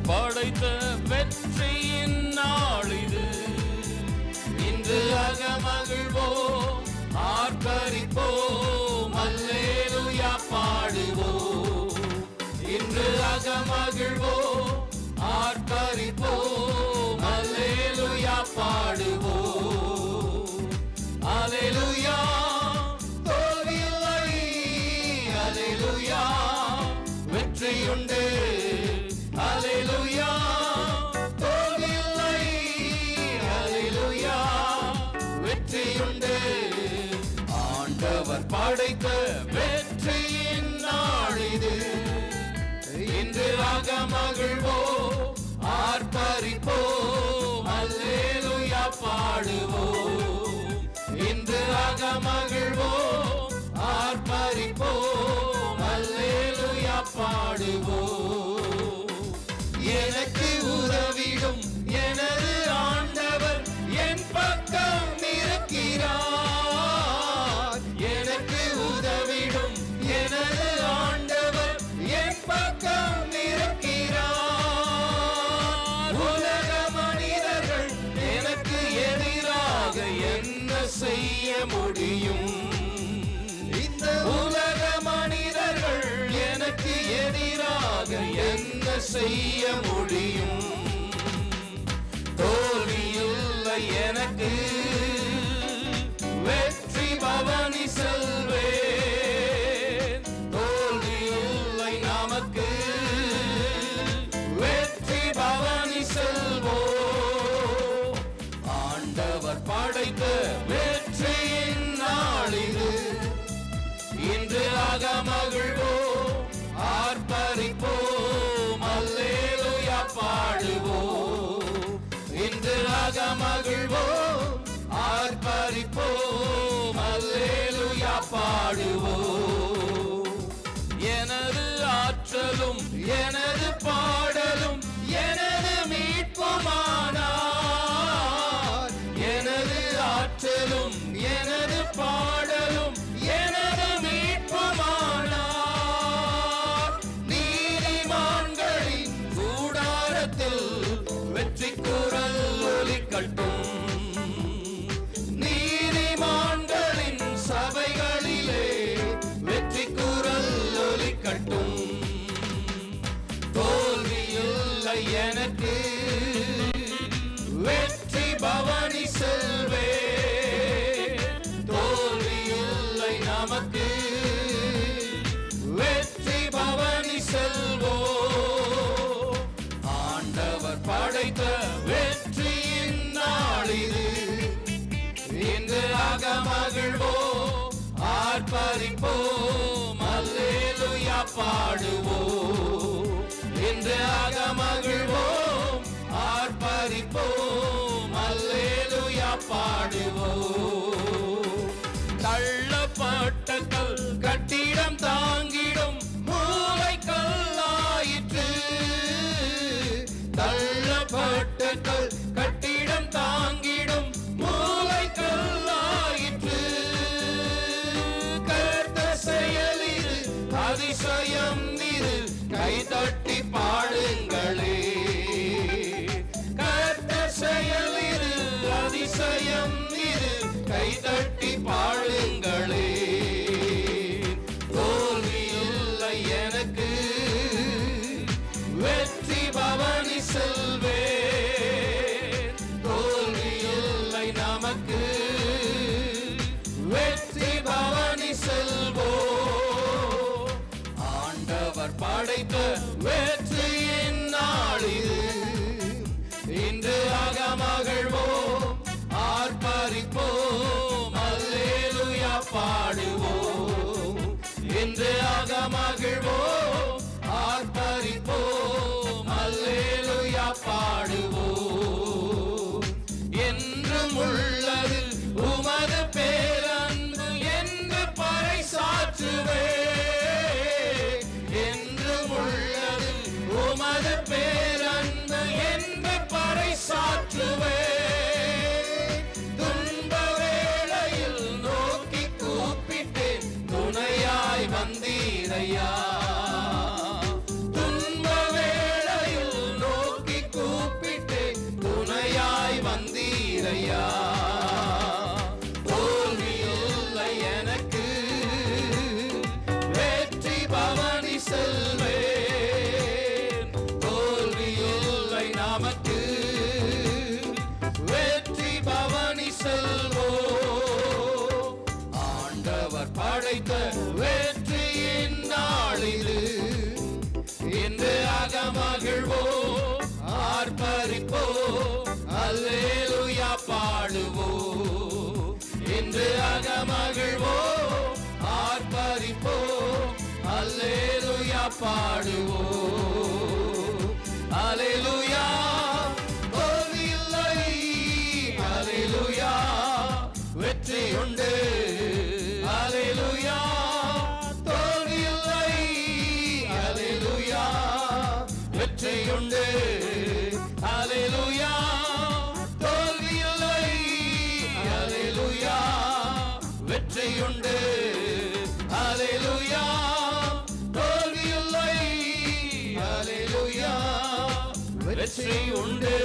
படைத்த வெற்றியின் நாள் இது. இன்று அகமகிழ்வோம், ஆர்ப்பரிப்போம், அல்லேலூயா பாடுவோம். இன்று அகமகிழ்வோம், ஆர்ப்பரிப்போம், அல்லேலூயா பாடுவோம். அல்லேலூயா தோல்வியில்லை, அல்லேலூயா வெற்றியுண்டு. அல்லேலூயா தோல்வியில்லை, அல்லேலூயா வெற்றியுண்டு. ஆண்டவர் படைத்த வெற்றியின் நாள் இது. இன்று அகமகிழ்வோம், ஆர்ப்பரிப்போம், அல்லேலூயா பாடுவோம். இன்று அகமகிழ்வோம், ஆர்ப்பரிப்போம், அல்லேலூயா பாடுவோம். எனக்கு உதவிடும் எனது ஆண்டவர் என் பக்கம் இருக்கிறார். எனக்கு உதவிடும் எனது ஆண்டவர் என் பக்கம் இருக்கிறார். உலக மனிதர்கள் எனக்கு எதிராக என்ன செய்ய முடியும்? இந்த உலக மனிதர்கள் எனக்கு எதிராக என்ன செய்ய முடியும்? தோல்வியில்லை எனக்கு, வெற்றி பவனி செல்வேன். தோல்வியில்லை நமக்கு, வெற்றி பவனி செல்வோம். ஆண்டவர் படைத்த வெற்றியின் நாள் இது. இன்று அகமகிழ்வோம், ஆர்ப்பரிப்போம், அல்லேலூயா பாடுவோம். இன்று அகமகிழ்வோம், ஆர்ப்பரிப்போம், அல்லேலூயா பாடுவோம். எனது ஆற்றலும் எனது பாடலும் எனது மீட்புமானார். எனது ஆற்றலும் எனது பாடலும் எனது மீட்புமானார். நீதிமான்களின் கூடாரத்தில் வெற்றி குரல் ஒலிக்கட்டும். நீதிமான்களின் சபைகளிலே வெற்றி குரல் ஒலிக்கட்டும். தோல்வியில்லை எனக்கு, வெற்றி பவனி செல்வேன். தோல்வியில்லை நமக்கு, வெற்றி பவனி செல்வோம். ஆண்டவர் படைத்த வெற்றியின் நாள் இது. இன்று அகமகிழ்வோம், ஆர்ப்பரிப்போம், அல்லேலூயா பாடுவோம். இன்று அகமகிழ்வோம், ஆர்ப்பரிப்போம், அல்லேலூயா பாடுவோம். தள்ளப்பட்ட கல் கட்டிடம் தாங்கிடும் மூலைக்கல்லாயிற்று. தள்ளப்பட்ட கல் கட்டிடம் தாங்கிடும் மூலைக்கல்லாயிற்று. கர்த்தர் செயல் இது, அதிசயம் இது, கைதட்டி பாடுங்களே. கர்த்தர் செயல் இது, அதிசயம் இது, கைதட்டி பாடுங்களே. தோல்வியில்லை எனக்கு, வெற்றி பவனி செல்வேன். தோல்வியில்லை நமக்கு, வெற்றி பவனி செல்வோம். ஆண்டவர் படைத்த வெற்றியின் நாள் இது. இன்று அகமகிழ்வோம், ஆர்ப்பரிப்போம், அல்லேலூயா பாடுவோம். இன்று அகமகிழ்வோம், ஆர்ப்பரிப்போம், அல்லேலூயா பாடுவோம். என்றும் உள்ளது உமது பேரன்பு என்று பறைசாற்றுவேன். என்றும் உள்ளது உமது பேரன்பு என்று பறைசாற்றுவேன். துன்ப வேளையில் நோக்கி கூப்பிட்டேன், துணையாய் வந்தீரையா. துன்ப வேளையில் நமக்கு வெற்றி பவனி செல்வோ. ஆண்டவர் படைத்த வெற்றியின் நாளிது இன்று அகமகிழ்வோ ஆர்ப்பரிப்போ அல்லேலூயா பாடுவோ. இன்று அகமகிழ்வோ ஆர்ப்பரிப்போ அல்லேலூயா பாடுவோ. அல்லேலூயா தோல்வி இல்லை, அல்லேலூயா வெற்றி உண்டு. அல்லேலூயா தோல்வி இல்லை, அல்லேலூயா வெற்றி உண்டு. அல்லேலூயா தோல்வி இல்லை, அல்லேலூயா வெற்றி உண்டு. அல்லேலூயா தோல்வி இல்லை, அல்லேலூயா வெற்றி உண்டு.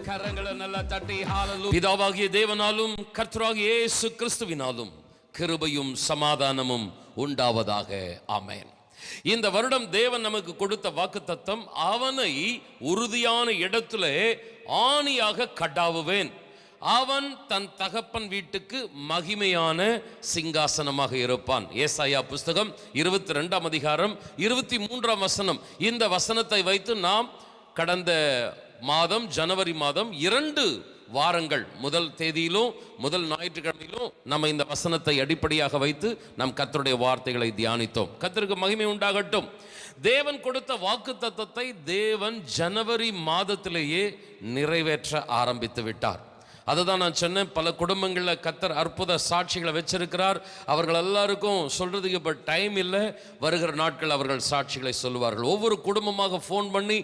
கரங்களை நல்லா தட்டி ஹalleluya. பிதாவாகிய தேவனாலும் கர்த்தராகிய இயேசு கிறிஸ்துவினாலும் கிருபையும் சமாதானமும் உண்டாவதாக. ஆமென். இந்த வருடம் தேவன் நமக்கு கொடுத்த வாக்குத்தத்தம், அவனை உறுதியான இடத்திலே ஆணியாக கடாவுவேன், அவன் தன் தகப்பன் வீட்டுக்கு மகிமையான சிங்காசனமாக இருப்பான். ஏசாயா புஸ்தகம் 22ஆம் அதிகாரம் 23ஆம் வசனம். இந்த வசனத்தை வைத்து நாம் கடந்த மாதம் ஜனவரி மாதம் 2 வாரங்கள் முதல் தேதியிலும் முதல் ஞாயிற்றுக்கிழமையிலும் நம்ம இந்த வசனத்தை அடிப்படையாக வைத்து நம் கர்த்தருடைய வார்த்தைகளை தியானித்தோம். கர்த்தருக்கு மகிமை உண்டாகட்டும். தேவன் கொடுத்த வாக்குத்தத்தத்தை தேவன் ஜனவரி மாதத்திலேயே நிறைவேற்ற ஆரம்பித்து விட்டார். அதுதான் நான் சொன்னேன், பல குடும்பங்களில் கர்த்தர் அற்புத சாட்சிகளை வச்சிருக்கிறார். அவர்கள் எல்லாருக்கும் சொல்றதுக்கு இப்போ டைம் இல்லை. வருகிற நாட்கள் அவர்கள் சாட்சிகளை சொல்லுவார்கள். ஒவ்வொரு குடும்பமாக ஃபோன் பண்ணி,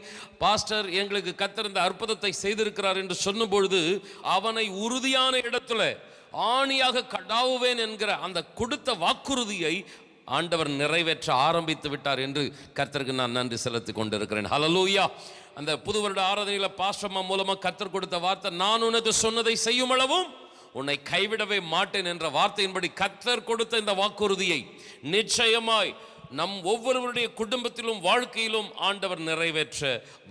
பாஸ்டர் எங்களுக்கு கர்த்தர் இந்த அற்புதத்தை செய்திருக்கிறார் என்று சொன்ன பொழுது, அவனை உறுதியான இடத்துல ஆணியாக கடாவுவேன் என்கிற அந்த கொடுத்த வாக்குறுதியை ஆண்டவர் நிறைவேற்ற ஆரம்பித்து விட்டார் என்று கர்த்தருக்கு நான் நன்றி செலுத்தி கொண்டிருக்கிறேன். ஹல்லேலூயா. அந்த புது வருட ஆராதனையில் பாஸ்டர்மா மூலமாக கர்த்தர் கொடுத்த வார்த்தை, நான் உனக்கு சொன்னதை செய்யும் அளவும் உன்னை கைவிடவே மாட்டேன் என்ற வார்த்தையின்படி கர்த்தர் கொடுத்த இந்த வாக்குறுதியை நிச்சயமாய் நம் ஒவ்வொருவருடைய குடும்பத்திலும் வாழ்க்கையிலும் ஆண்டவர் நிறைவேற்ற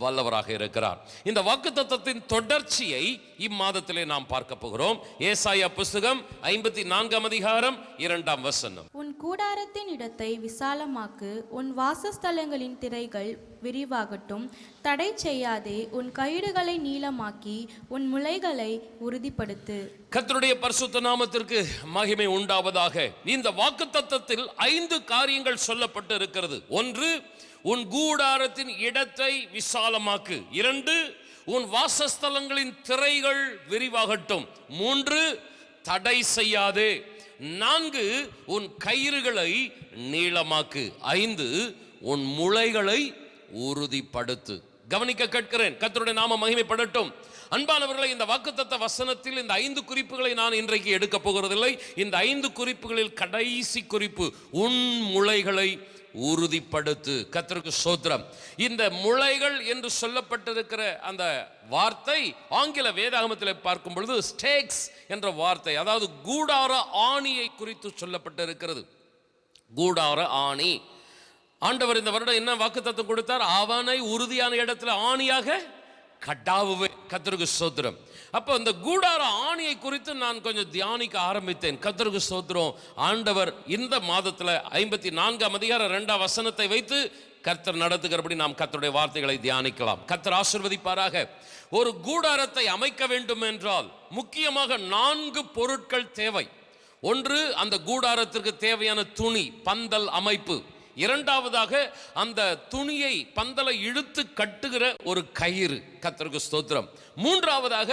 வல்லவராக இருக்கிறார். இந்த வாக்குத்தத்தத்தின் தொடர்ச்சியை இம்மாதத்திலே நாம் பார்க்க போகிறோம். ஏசாயா புஸ்தகம் 54ஆம் அதிகாரம் 2ஆம் வசனம். உன் கூடாரத்தின் இடத்தை விசாலமாக்கு, உன் வாசஸ்தலங்களின் திரைகள் விரிவாகட்டும், தடை செய்யாதே, உன் கயிறுகளை நீளமாக்கி உன் முளைகளை உறுதிப்படுத்து. கர்த்தருடைய பரிசுத்த நாமத்திற்கு மகிமை உண்டாவதாக. இந்த வாக்குத்தத்தத்தில் 5 காரியங்கள் சொல்லப்பட்டு இருக்கிறது. 1, உன் கூடாரத்தின் இடத்தை விசாலமாக்கு. 2, உன் வாசஸ்தலங்களின் திரைகள் விரிவாகட்டும். 3, தடை செய்யாதே. 4, உன் கயிறுகளை நீளமாக்கு. 5, உன் முளைகளை உறுதிப்படுத்து. கவனிக்க கேட்கிறேன். கர்த்தருடைய நாம மகிமைப்படட்டும். அன்பானவர்களை, இந்த வாக்குத்தத்த வசனத்தில் இந்த 5 குறிப்புகளை நான் இன்றைக்கு எடுக்க போகிறதில்லை. இந்த 5 குறிப்புகளில் கடைசி குறிப்பு, உன் முளைகளை உறுதிப்படுத்து. கர்த்தருக்கு ஸ்தோத்திரம். இந்த முளைகள் என்று சொல்லப்பட்டிருக்கிற அந்த வார்த்தை ஆங்கில வேதாகமத்தில் பார்க்கும் பொழுது ஸ்டேக்ஸ் என்ற வார்த்தை, அதாவது கூடார ஆணியை குறித்து சொல்லப்பட்டிருக்கிறது. கூடார ஆணி. ஆண்டவர் இந்த வருடம் என்ன வாக்குத்தத்தம் கொடுத்தார்? அவனை உறுதியான இடத்துல ஆணியாக கடாவுவே. கர்த்தருக்கு ஸ்தோத்திரம். அப்போ இந்த கூடார ஆணியை குறித்து நான் கொஞ்சம் தியானிக்க ஆரம்பித்தேன். கர்த்தருக்கு ஸ்தோத்திரம். ஆண்டவர் இந்த மாதத்தில் 54ஆம் அதிகாரம் 2ஆம் வசனத்தை வைத்து கர்த்தர் நடத்துகிறபடி நாம் கர்த்தருடைய வார்த்தைகளை தியானிக்கலாம். கர்த்தர் ஆசீர்வதிப்பாராக. ஒரு கூடாரத்தை அமைக்க வேண்டும் என்றால் முக்கியமாக 4 பொருட்கள் தேவை. 1, அந்த கூடாரத்திற்கு தேவையான துணி, பந்தல் அமைப்பு. 2வதாக அந்த துணியை பந்தலை இழுத்து கட்டுகிற ஒரு கயிறு. கர்த்தருக்கு ஸ்தோத்திரம். 3வதாக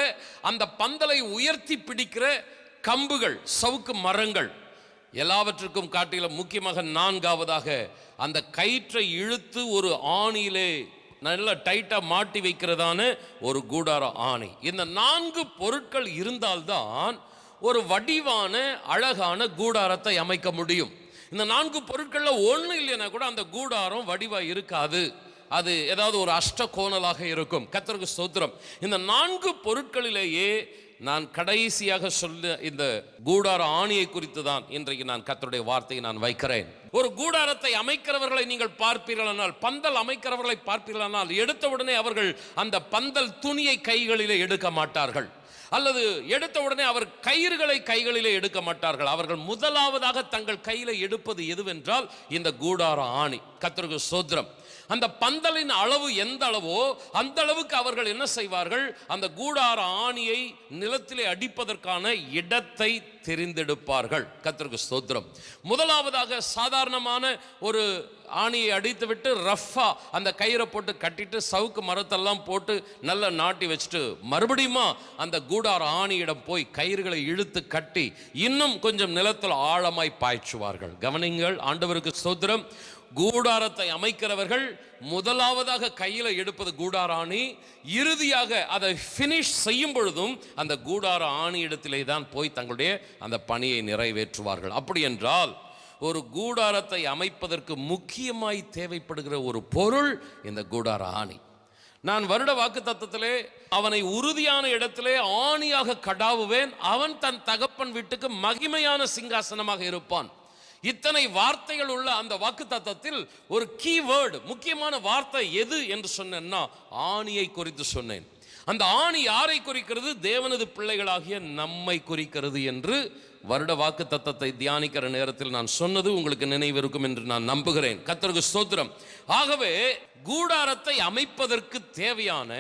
அந்த பந்தலை உயர்த்தி பிடிக்கிற கம்புகள், சவுக்கு மரங்கள். எல்லாவற்றுக்கும் காட்டிலும் முக்கியமாக 4வதாக அந்த கயிற்றை இழுத்து ஒரு ஆணியிலே நல்ல டைட்டா மாட்டி வைக்கிறதான ஒரு கூடார ஆணி. இந்த 4 பொருட்கள் இருந்தால்தான் ஒரு வடிவான அழகான கூடாரத்தை அமைக்க முடியும். இந்த 4 பொருட்களில் ஒன்று இல்லைன்னா கூட அந்த கூடாரம் வடிவா இருக்காது. அது ஏதாவது ஒரு அஷ்ட கோணலாக இருக்கும். கர்த்தருக்கு ஸ்தோத்திரம். இந்த 4 பொருட்களிலேயே நான் கடைசியாக சொல்ல இந்த கூடார ஆணியை குறித்து தான் இன்றைக்கு நான் கர்த்தருடைய வார்த்தையை நான் வைக்கிறேன். ஒரு கூடாரத்தை அமைக்கிறவர்களை நீங்கள் பார்ப்பீர்களானால், பந்தல் அமைக்கிறவர்களை பார்ப்பீர்களானால், எடுத்தவுடனே அவர்கள் அந்த பந்தல் துணியை கைகளிலே எடுக்க மாட்டார்கள், அல்லது எடுத்த உடனே அவர் கயிறுகளை கைகளிலே எடுக்க மாட்டார்கள். அவர்கள் முதலாவதாக தங்கள் கையில எடுப்பது எதுவென்றால் இந்த கூடார ஆணி. கர்த்தருக்கு ஸ்தோத்திரம். அந்த பந்தலின் அளவு எந்த அளவோ அந்த அளவுக்கு அவர்கள் என்ன செய்வார்கள், அந்த கூடார ஆணியை நிலத்திலே அடிப்பதற்கான இடத்தை தெரிந்தெடுப்பார்கள். கர்த்தருக்கு ஸ்தோத்திரம். முதலாவதாக சாதாரணமான ஒரு ஆணியை அடித்துவிட்டு ரஃபா அந்த கயிறை போட்டு கட்டிட்டு சவுக்கு மரத்தெல்லாம் போட்டு நல்லா நாட்டி வச்சுட்டு மறுபடியும் அந்த கூடார ஆணியிடம் போய் கயிறுகளை இழுத்து கட்டி இன்னும் கொஞ்சம் நிலத்தில் ஆழமாய் பாய்ச்சுவார்கள். கவனிங்கள், ஆண்டவருக்கு ஸ்தோத்திரம். கூடாரத்தை அமைக்கிறவர்கள் முதலாவதாக கையில் எடுப்பது கூடார ஆணி, இறுதியாக அதை ஃபினிஷ் செய்யும் பொழுதும் அந்த கூடார ஆணி இடத்திலே தான் போய் தங்களுடைய அந்த பணியை நிறைவேற்றுவார்கள். அப்படி என்றால் ஒரு கூடாரத்தை அமைப்பதற்கு முக்கியமாய் தேவைப்படுகிற ஒரு பொருள் இந்த கூடார ஆணி. நான் வருட வாக்கு தத்தத்திலே அவனை உறுதியான இடத்திலே ஆணியாக கடாவுவேன், அவன் தன் தகப்பன் வீட்டுக்கு மகிமையான சிங்காசனமாக இருப்பான். இத்தனை வார்த்தைகள் உள்ள அந்த வாக்கு தத்தத்தில் ஒரு கீவேர்டு, முக்கியமான வார்த்தை எது என்று சொன்னேன்னா ஆணியை குறித்து சொன்னேன். அந்த ஆணி யாரை குறிக்கிறது? தேவனது பிள்ளைகளாகிய நம்மை குறிக்கிறது என்று வருட வாக்கு தத்தத்தை தியானிக்கிற நேரத்தில் நான் சொன்னது உங்களுக்கு நினைவிருக்கும் என்று நான் நம்புகிறேன். கர்த்தருக்கு ஸ்தோத்திரம். ஆகவே கூடாரத்தை அமைப்பதற்கு தேவையான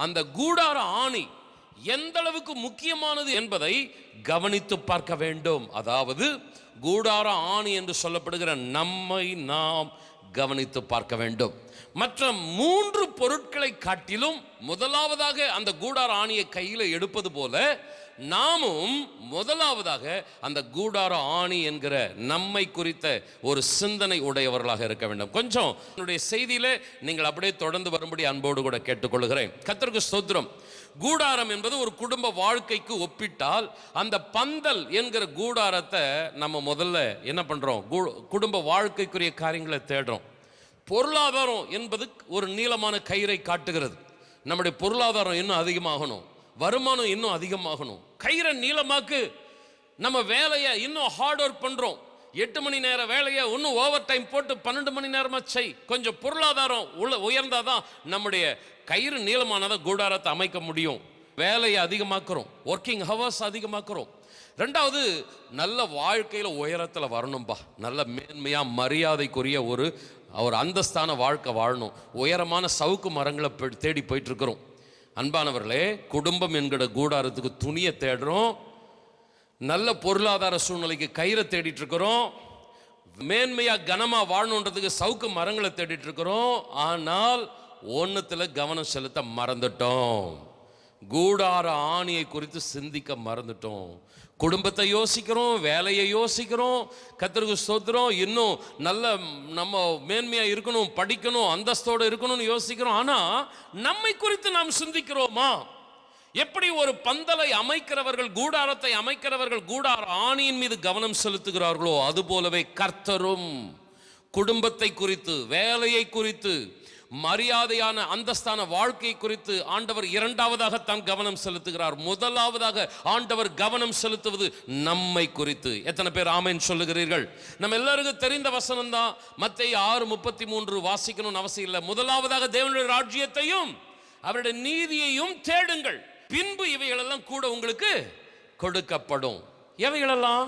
அந்த கூடார ஆணி எந்த அளவுக்கு முக்கியமானது என்பதை கவனித்து பார்க்க வேண்டும். அதாவது கூடார ஆணி என்று சொல்லப்படுகிற நம்மை நாம் கவனித்து பார்க்க வேண்டும். மற்ற 3 பொருட்களை காட்டிலும் முதலாவதாக அந்த கூடார ஆணியை கையில் எடுப்பது போல நாமும் முதலாவதாக அந்த கூடார ஆணி என்கிற நம்மை குறித்த ஒரு சிந்தனை உடையவர்களாக இருக்க வேண்டும். கொஞ்சம் என்னுடைய செய்தியிலே நீங்கள் அப்படியே தொடர்ந்து வரும்படி அன்போடு கூட கேட்டுக்கொள்கிறேன். கர்த்தருக்கு ஸ்தோத்திரம். கூடாரம் என்பது ஒரு குடும்ப வாழ்க்கைக்கு ஒப்பிட்டால் அந்த பந்தல் என்கிற கூடாரத்தை நம்ம முதல்ல என்ன பண்றோம், குடும்ப வாழ்க்கைக்குரிய காரியங்களை தேடுறோம். பொருளாதாரம் என்பது ஒரு நீளமான கயிறை காட்டுகிறது. நம்முடைய பொருளாதாரம் இன்னும் அதிகமாகணும், வருமானம் இன்னும் அதிகமாகணும், கயிறை நீளமாக்கு. நம்ம வேலையை இன்னும் ஹார்ட் ஒர்க் பண்றோம், 8 மணி நேர வேலையை இன்னும் ஓவர் டைம் போட்டு 12 மணி நேரமா செய். கொஞ்சம் பொருளாதாரம் உயர்ந்தாதான் நம்முடைய கயிறு நீளமானதான் கூடாரத்தை அமைக்க முடியும். வேலையை அதிகமாக்குறோம், ஒர்க்கிங் ஹவர்ஸ் அதிகமாக்குறோம். ரெண்டாவது, நல்ல வாழ்க்கையில உயரத்துல வரணும்பா, நல்ல மேன்மையா மரியாதைக்குரிய ஒரு அந்தஸ்தான வாழ்க்கை வாழணும். உயரமான சவுக்கு மரங்களை தேடி போயிட்டு இருக்கிறோம். அன்பானவர்களே, குடும்பம் என்கிற கூடாரத்துக்கு துணியை தேடுறோம், நல்ல பொருளாதார சூழ்நிலைக்கு கயிறை தேடிட்டு இருக்கிறோம், மேன்மையா கனமா வாழணுன்றதுக்கு சவுக்கு மரங்களை தேடிட்டு இருக்கிறோம். ஆனால் ஒன்னுத்துல கவனம் செலுத்த மறந்துட்டோம். கூடார ஆணியை குறித்து சிந்திக்க மறந்துட்டோம். குடும்பத்தை யோசிக்கிறோம், வேலையை யோசிக்கிறோம். கர்த்தருக்கு ஸ்தோத்திரம். இன்னும் நல்ல நம்ம மேன்மையா இருக்கணும், படிக்கணும், அந்தஸ்தோடு இருக்கணும்னு யோசிக்கிறோம். ஆனா நம்மை குறித்து நாம் சிந்திக்கிறோமா? எப்படி ஒரு பந்தலை அமைக்கிறவர்கள், கூடாரத்தை அமைக்கிறவர்கள் கூடார ஆணியின் மீது கவனம் செலுத்துகிறார்களோ அதுபோலவே கர்த்தரும் குடும்பத்தை குறித்து, வேலையை குறித்து, மரியாதையான அந்தஸ்தான வாழ்க்கை குறித்து ஆண்டவர் இரண்டாவதாகத்தான் கவனம் செலுத்துகிறார். முதலாவதாக ஆண்டவர் கவனம் செலுத்துவது நம்மை குறித்து. எத்தனை பேர் ஆமென் சொல்லுகிறீர்கள்? நம்ம எல்லாருக்கும் தெரிந்த வசனம் தான். மத்தேயு 6:33 வாசிக்கணும்னு அவசியம் இல்லை. முதலாவதாக தேவனுடைய ராஜ்யத்தையும் அவருடைய நீதியையும் தேடுங்கள், பின்பு இவைகளெல்லாம் கூட உங்களுக்கு கொடுக்கப்படும். எவைகளெல்லாம்?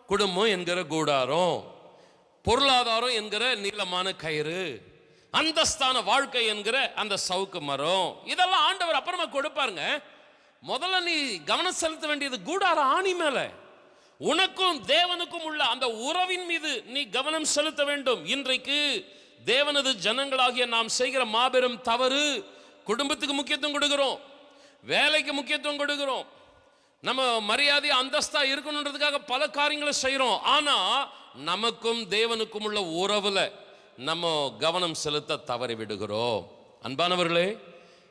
குடும்பம் என்கிற கூடாரம், பொருளாதாரம் என்கிற நீளமான கயிறு, அந்தஸ்தான வாழ்க்கை என்கிற அந்த சவுக்கு மரம், இதெல்லாம் ஆண்டவர் அப்புறமா கொடுப்பாருங்க. முதல்ல நீ கவனம் செலுத்த வேண்டியது கூடார ஆணி மேல. உனக்கும் தேவனுக்கும் உள்ள அந்த உறவின் மீது நீ கவனம் செலுத்த வேண்டும். இன்றைக்கு தேவனது ஜனங்களாகிய நாம் செய்கிற மாபெரும் தவறு, குடும்பத்துக்கு முக்கியத்துவம் கொடுக்கிறோம், வேலைக்கு முக்கியத்துவம் கொடுக்கிறோம், நம்ம மரியாதை அந்தஸ்தா இருக்கணுன்றதுக்காக பல காரியங்களை செய்யறோம். ஆனா நமக்கும் தேவனுக்கும் உள்ள உறவுல நம்ம கவனம் செலுத்த தவறி விடுகிறோம். அன்பானவர்களே,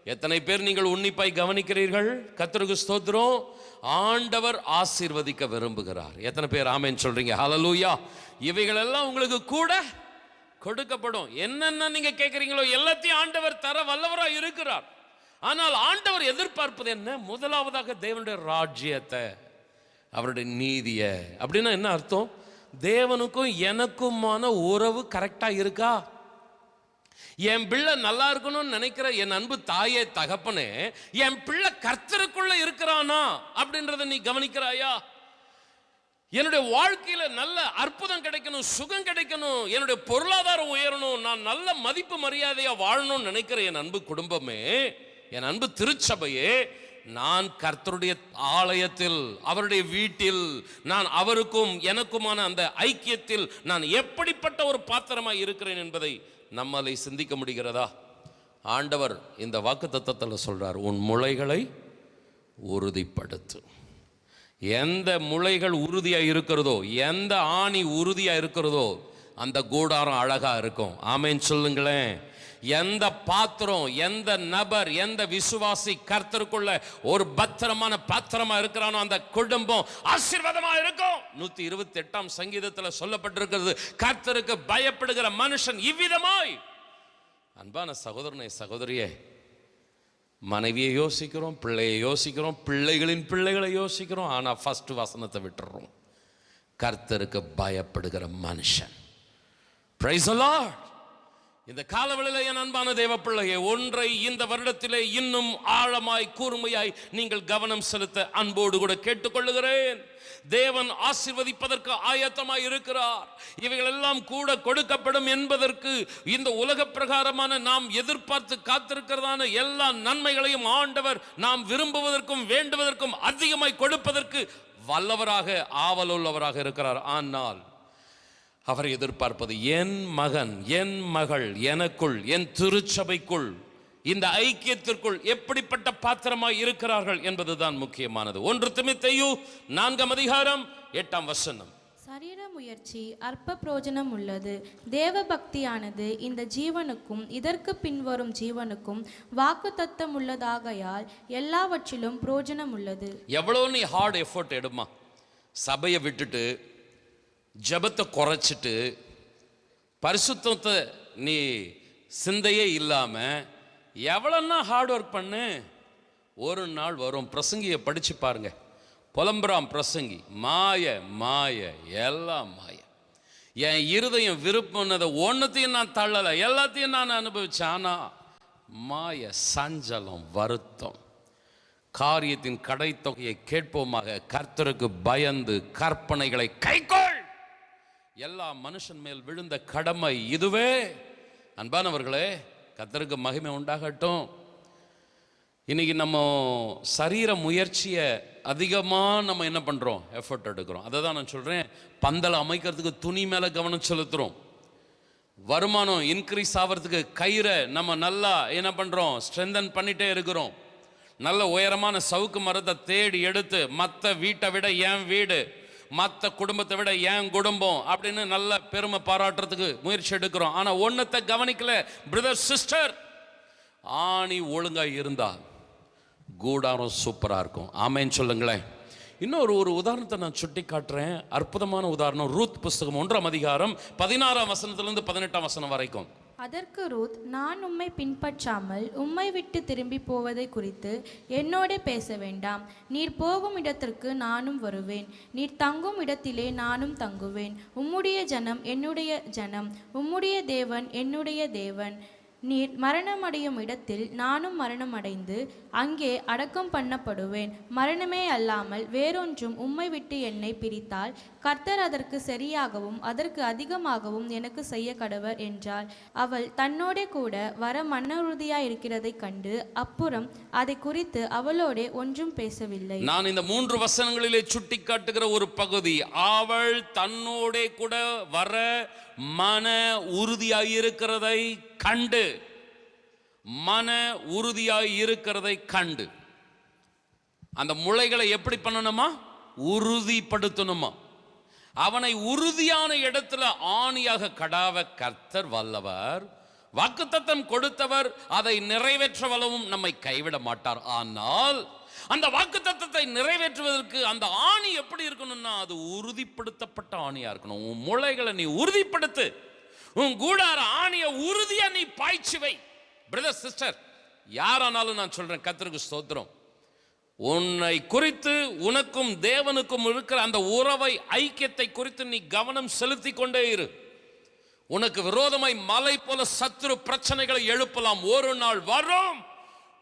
எத்தனை பேர் நீங்கள் உன்னிப்பாய் கவனிக்கிறீர்கள்? கர்த்தருக்கு ஸ்தோத்திரம். ஆண்டவர் ஆசீர்வதிக்க விரும்புகிறார். எத்தனை பேர் ஆமென் சொல்றீங்க? ஹல்லேலூயா. இவைகள் எல்லாம் உங்களுக்கு கூட கொடுக்கப்படும். என்னென்ன நீங்க கேட்குறீங்களோ எல்லாத்தையும் ஆண்டவர் தர வல்லவராக இருக்கிறார். ஆனால் ஆண்டவர் எதிர்பார்ப்பது என்ன? முதலாவதாக தேவனுடைய ராஜ்யத்தை, அவருடைய நீதியை. அப்படின்னா என்ன அர்த்தம்? தேவனுக்கும் எனக்குமான உறவு கரெக்டா இருக்கா? என் பிள்ளை நல்லா இருக்கணும்னு நினைக்கிற என் அன்பு தாயே தகப்பனே, என் பிள்ளை கர்த்தருக்குள்ள இருக்கிறானா அப்படின்றத நீ கவனிக்கிறாயா? என்னுடைய வாழ்க்கையில நல்ல அற்புதம் கிடைக்கணும், சுகம் கிடைக்கணும், என்னுடைய பொருளாதாரம் உயரணும், நான் நல்ல மதிப்பு மரியாதையா வாழணும்னு நினைக்கிற என் அன்பு குடும்பமே, என் அன்பு திருச்சபையே, நான் கர்த்தருடைய ஆலயத்தில், அவருடைய வீட்டில், நான் அவருக்கும் எனக்குமான அந்த ஐக்கியத்தில் நான் எப்படிப்பட்ட ஒரு பாத்திரமாய் இருக்கிறேன் என்பதை நம்மளை சிந்திக்க முடிகிறதா? ஆண்டவர் இந்த வாக்குத்தத்தத்தில் சொல்றார், உன் முளைகளை உறுதிப்படுத்து. எந்த முளைகள் உறுதியா இருக்கிறதோ, எந்த ஆணி உறுதியா இருக்கிறதோ, அந்த கூடாரம் அழகா இருக்கும். ஆமென் சொல்லுங்களேன். எந்த பாத்திரம், எந்த நபர், எந்த விசுவாசி கர்த்தருக்குள்ள ஒரு பத்திரமான பாத்திரமா இருக்கிறானோ அந்த குடும்பம் ஆசீர்வாதமா இருக்கும். 128ஆம் சங்கீதத்தில் சொல்லப்பட்டிருக்கிறது, கர்த்தருக்கு பயப்படுகிற மனுஷன் இவ்விதமாய். அன்பான சகோதரனே சகோதரியே, மனைவியை யோசிக்கிறோம், பிள்ளையை யோசிக்கிறோம், பிள்ளைகளின் பிள்ளைகளை யோசிக்கிறோம், ஆனால் ஃபர்ஸ்ட் வசனத்தை விட்டுறோம். கர்த்தருக்கு பயப்படுகிற மனுஷன். Praise the Lord. இந்த காலவெளியில் என் அன்பான தேவ பிள்ளையே, ஒன்றை இந்த வருடத்திலே இன்னும் ஆழமாய் கூர்மையாய் நீங்கள் கவனம் செலுத்த அன்போடு கூட கேட்டுக்கொள்ளுகிறேன். தேவன் ஆசீர்வதிப்பதற்கு ஆயத்தமாய் இருக்கிறார். இவைகள் எல்லாம் கூட கொடுக்கப்படும் என்பதற்கு, இந்த உலக பிரகாரமான நாம் எதிர்பார்த்து காத்திருக்கிறதான எல்லா நன்மைகளையும் ஆண்டவர் நாம் விரும்புவதற்கும் வேண்டுவதற்கும் அதிகமாய் கொடுப்பதற்கு வல்லவராக, ஆவலுள்ளவராக இருக்கிறார். ஆனால் அவர் எதிர்பார்ப்பது, என் மகன், என் மகள் எனக்குள், என் திருச்சபைக்குள், இந்த ஐக்கியத்திற்குள் எப்படிப்பட்ட பாத்திரமாய் இருக்கிறார்கள் என்பதுதான் முக்கியமானது. 1 தீமோத்தேயு 4ஆம் அதிகாரம் 8ஆம் வசனம். சரீர முயற்சி அற்ப பிரயோஜனம் உள்ளது, தேவ பக்தியானது இந்த ஜீவனுக்கும் இதற்கு பின்வரும் ஜீவனுக்கும் வாக்குத்தத்தம் உள்ளதாகையால் எல்லாவற்றிலும் பிரயோஜனம் உள்ளது. எவ்வளவு நீ ஹார்ட் எஃபோர்ட் எடுமா, சபையை விட்டுட்டு, ஜபத்தை குறைச்சிட்டு, பரிசுத்தத்தை நீ சிந்தையே இல்லாம எவ்வளோன்னா ஹார்ட் ஒர்க் பண்ணு, ஒரு நாள் வரும். பிரசங்கியை படிச்சு பாருங்க, புலம்புறாம் பிரசங்கி, மாய மாய எல்லாம் மாய, என் இருதயம் விருப்பம்னதை ஒன்றுத்தையும் நான் தள்ளலை, எல்லாத்தையும் நான் அனுபவிச்சேன், ஆனால் மாய, சஞ்சலம், வருத்தம். காரியத்தின் கடைத்தொகையை கேட்போமாக, கர்த்தருக்கு பயந்து கற்பனைகளை கைக்கொள். எல்லா மனுஷன் மேல் விழுந்த கடமை இதுவே. அன்பானவர்களே, கர்த்தருக்கு மகிமை உண்டாகட்டும். இன்னைக்கு நம்ம சரீர முயற்சியை அதிகமாக நம்ம என்ன பண்ணுறோம்? எஃபர்ட் எடுக்கிறோம். அதை தான் நான் சொல்கிறேன், பந்தலை அமைக்கிறதுக்கு துணி மேலே கவனம் செலுத்துகிறோம். வருமானம் இன்க்ரீஸ் ஆகிறதுக்கு கயிறை நம்ம நல்லா என்ன பண்ணுறோம்? ஸ்ட்ரென்தன் பண்ணிகிட்டே இருக்கிறோம். நல்ல உயரமான சவுக்கு மரத்தை தேடி எடுத்து, மற்ற வீட்டை விட என் வீடு, மற்ற குடும்பத்தை விட என் குடும்பம் அப்படின்னு நல்ல பெருமை பாராட்டுறதுக்கு முயற்சி எடுக்கிறோம். ஆனால் ஒன்றத்தை கவனிக்கல பிரதர் சிஸ்டர், ஆணி ஒழுங்காக இருந்தால் கூடாரம் சூப்பராக இருக்கும். ஆமேன்னு சொல்லுங்களேன். இன்னொரு உதாரணத்தை நான் சுட்டி காட்டுறேன், அற்புதமான உதாரணம். ரூத் புஸ்தகம் 1ஆம் அதிகாரம் 16ஆம் வசனத்திலிருந்து 18ஆம் வசனம் வரைக்கும். அதற்கு ரூத், நான் உம்மை பின்பற்றாமல் உம்மை விட்டு திரும்பி போவதை குறித்து என்னோட பேச வேண்டாம். நீர் போகும் இடத்திற்கு நானும் வருவேன், நீர் தங்கும் இடத்திலே நானும் தங்குவேன். உம்முடைய ஜனம் என்னுடைய ஜனம், உம்முடைய தேவன் என்னுடைய தேவன். நீர் மரணமடையும் இடத்தில் நானும் மரணமடைந்து அங்கே அடக்கம் பண்ணப்படுவேன். மரணமே அல்லாமல் வேறொன்றும் உம்மை விட்டு என்னை பிரித்தால் கர்த்தர் அதற்கு சரியாகவும் அதற்கு அதிகமாகவும் எனக்கு செய்ய கடவர் என்றாள். அவள் தன்னோட கூட வர மனஉறுதியாய் இருக்கிறதை கண்டு அப்புறம் அதை குறித்து அவளோட ஒன்றும் பேசவில்லை. நான் இந்த 3 வசனங்களிலே சுட்டி காட்டுகிற ஒரு பகுதி, அவள் தன்னோட கூட வர மன உறுதியாய் இருக்கிறதை கண்டு, மன உறுதியாய் இருக்கிறதை கண்டு, அந்த முளைகளை எப்படி பண்ணணுமா? உறுதிப்படுத்தணுமா? அவனை உறுதியான இடத்துல ஆணியாக கடாவ கர்த்தர் வல்லவர். வாக்குத்தத்தம் கொடுத்தவர், அதை நிறைவேற்ற வல்லவும் நம்மை கைவிட மாட்டார். ஆனால் அந்த வாக்குத்தத்தத்தை நிறைவேற்றுவதற்கு அந்த ஆணி எப்படி இருக்கணும்னா, அது உறுதிப்படுத்தப்பட்ட ஆணியா இருக்கணும். உன் முளைகளை நீ உறுதிப்படுத்து, உன் கூடார ஆணியை உறுதியா நீ பாய்ச்சி வை. பிரதர் சிஸ்டர், யாரானாலும் நான் சொல்றேன், கர்த்தருக்கு ஸ்தோத்திரம். உன்னை குறித்து உனக்கும் தேவனுக்கும் இருக்கிற அந்த உறவை, ஐக்கியத்தை குறித்து நீ கவனம் செலுத்தி கொண்டே இரு. உனக்கு விரோதமாய் மலை போல சத்துரு பிரச்சனைகளை எழுப்பலாம். ஒரு நாள் வரும்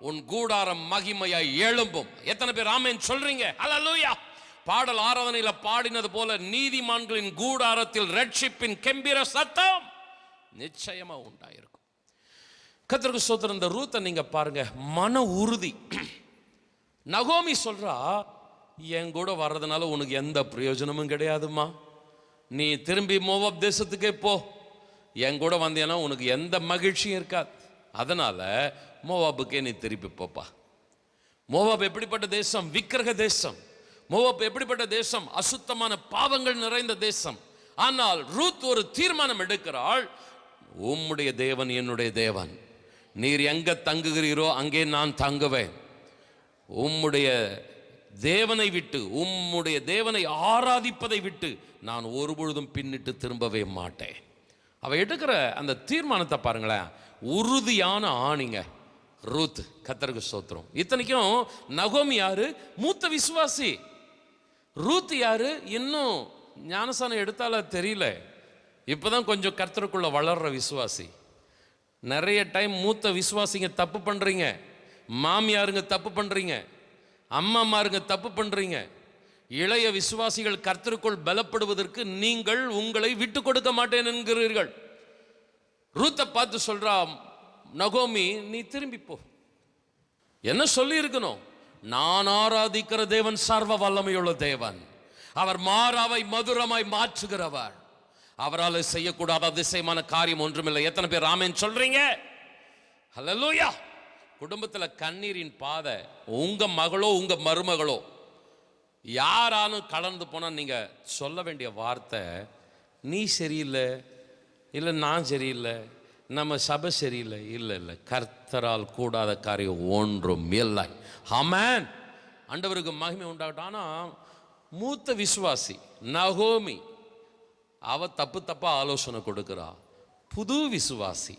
உன் கூடாரம் மகிமையாய் எழும்பும். எத்தனை பேர் ஆமென் சொல்றீங்க? ஹல்லேலூயா. பாடல் ஆராதனையில பாடினது போல நீதிமான்களின் கூடாரத்தில் ரட்சிப்பின் கெம்பீர சத்தம் நிச்சயமா உண்டாயிருக்கும். கர்த்தருக்கு ஸ்தோத்திரம். இந்த ரூத்தை நீங்க பாருங்க, மன உறுதி. நகோமி சொல்றா, என் கூட வர்றதுனால உனக்கு எந்த பிரயோஜனமும் கிடையாதுமா, நீ திரும்பி மோவாப் தேசத்துக்கே போ, என் கூட வந்தேன்னா உனக்கு எந்த மகிழ்ச்சியும் இருக்காது, அதனால மோவாபுக்கே நீ திருப்பி போப்பா. மோவாப் எப்படிப்பட்ட தேசம்? விக்கிரக தேசம். மோவாப் எப்படிப்பட்ட தேசம்? அசுத்தமான பாவங்கள் நிறைந்த தேசம். ஆனால் ரூத் ஒரு தீர்மானம் எடுக்கிறாள், உம்முடைய தேவன் என்னுடைய தேவன், நீர் எங்க தங்குகிறீரோ அங்கே நான் தங்குவேன். உம்முடைய தேவனை விட்டு, உம்முடைய தேவனை ஆராதிப்பதை விட்டு நான் ஒருபொழுதும் பின்னிட்டு திரும்பவே மாட்டேன். அவ எடுக்கிற அந்த தீர்மானத்தை பாருங்களேன், உறுதியான ஆணிங்க ரூத். கர்த்தருக்கு ஸ்தோத்திரம். இத்தனைக்கும் நகோமி யாரு? மூத்த விசுவாசி. ரூத் யாரு? இன்னும் ஞானசானம் எடுத்தால தெரியல, இப்பதான் கொஞ்சம் கர்த்தருக்குள்ள வளர்ற விசுவாசி. நிறைய டைம் மூத்த விசுவாசிங்க தப்பு பண்றீங்க, மாமியாருங்க தப்பு பண்றீங்க, அம்மாமாருங்க தப்பு பண்றீங்க. இளைய விசுவாசிகள் கர்த்தருக்குள் பலப்படுவதற்கு நீங்கள் உங்களை விட்டு கொடுக்க மாட்டேன் என்கிறீர்கள். ரூத்தை பார்த்து சொல்றா நகோமி, நீ திரும்பி போ. என்ன சொல்லி இருக்கணும்? நான் ஆராதிக்கிற தேவன் சர்வ வல்லமையுள்ள தேவன், அவர் மாறாவை மதுரமாய் மாற்றுகிறவர், அவரால் செய்யக்கூடாத அதிசயமான காரியம் ஒன்றுமில்லை. எத்தனை பேர் ஆமென் சொல்றீங்க? ஹல்லேலூயா. குடும்பத்துல கண்ணீரின் பாதை உங்க மகளோ உங்க மருமகளோ யாராலும் கலந்து போனா நீங்க சொல்ல வேண்டிய வார்த்தை, நீ சரியில்லை, இல்லை நான் சரியில்லை, நம்ம சபை சரியில்லை. இல்லை இல்லை, கர்த்தரால் கூடாத காரியம் ஒன்றும் இல்லை. ஆமென். ஆண்டவருக்கு மகிமை உண்டாகட்டும். ஆனால் மூத்த விசுவாசி நகோமி அவ தப்பா ஆலோசனை கொடுக்கிறா. புது விசுவாசி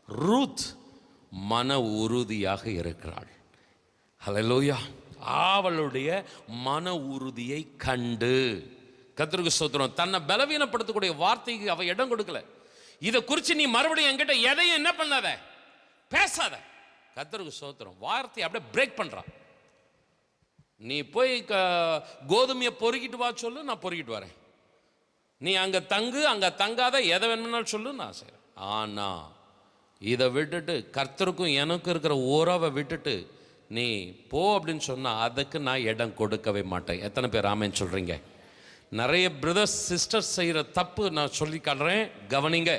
ரூத் மன உறுதியாக இருக்கிறாள். ஹல்லேலூயா. அவளுடைய மன உறுதியை கண்டு, கர்த்தருக்கு ஸ்தோத்திரம், தன்னை பலவீனப்படுத்தக்கூடிய வார்த்தைக்கு அவ இடம் கொடுக்கல. இதை குறித்து நீ மறுபடியும் என்கிட்ட எதையும் என்ன பண்ணாத, பேசாத. கர்த்தருக்கு ஸ்தோத்திரம். வார்த்தையை அப்படியே பிரேக் பண்றான். நீ போய் கோதுமையை பொறுக்கிட்டு வா சொல்லு, நான் பொறுக்கிட்டு வரேன். நீ அங்க தங்கு, அங்க தங்காத, எதை வேணும்னாலும் சொல்லு, நான் செய்றேன். ஆனா இதை விட்டுட்டு, கர்த்தருக்கும் எனக்கும் இருக்கிற உறவை விட்டுட்டு நீ போ அப்படின்னு சொன்னா அதுக்கு நான் இடம் கொடுக்கவே மாட்டேன். எத்தனை பேர் ஆமென் சொல்றீங்க? நிறைய பிரதர்ஸ் சிஸ்டர்ஸ் செய்கிற தப்பு நான் சொல்லி காட்டுறேன், கவனிங்க.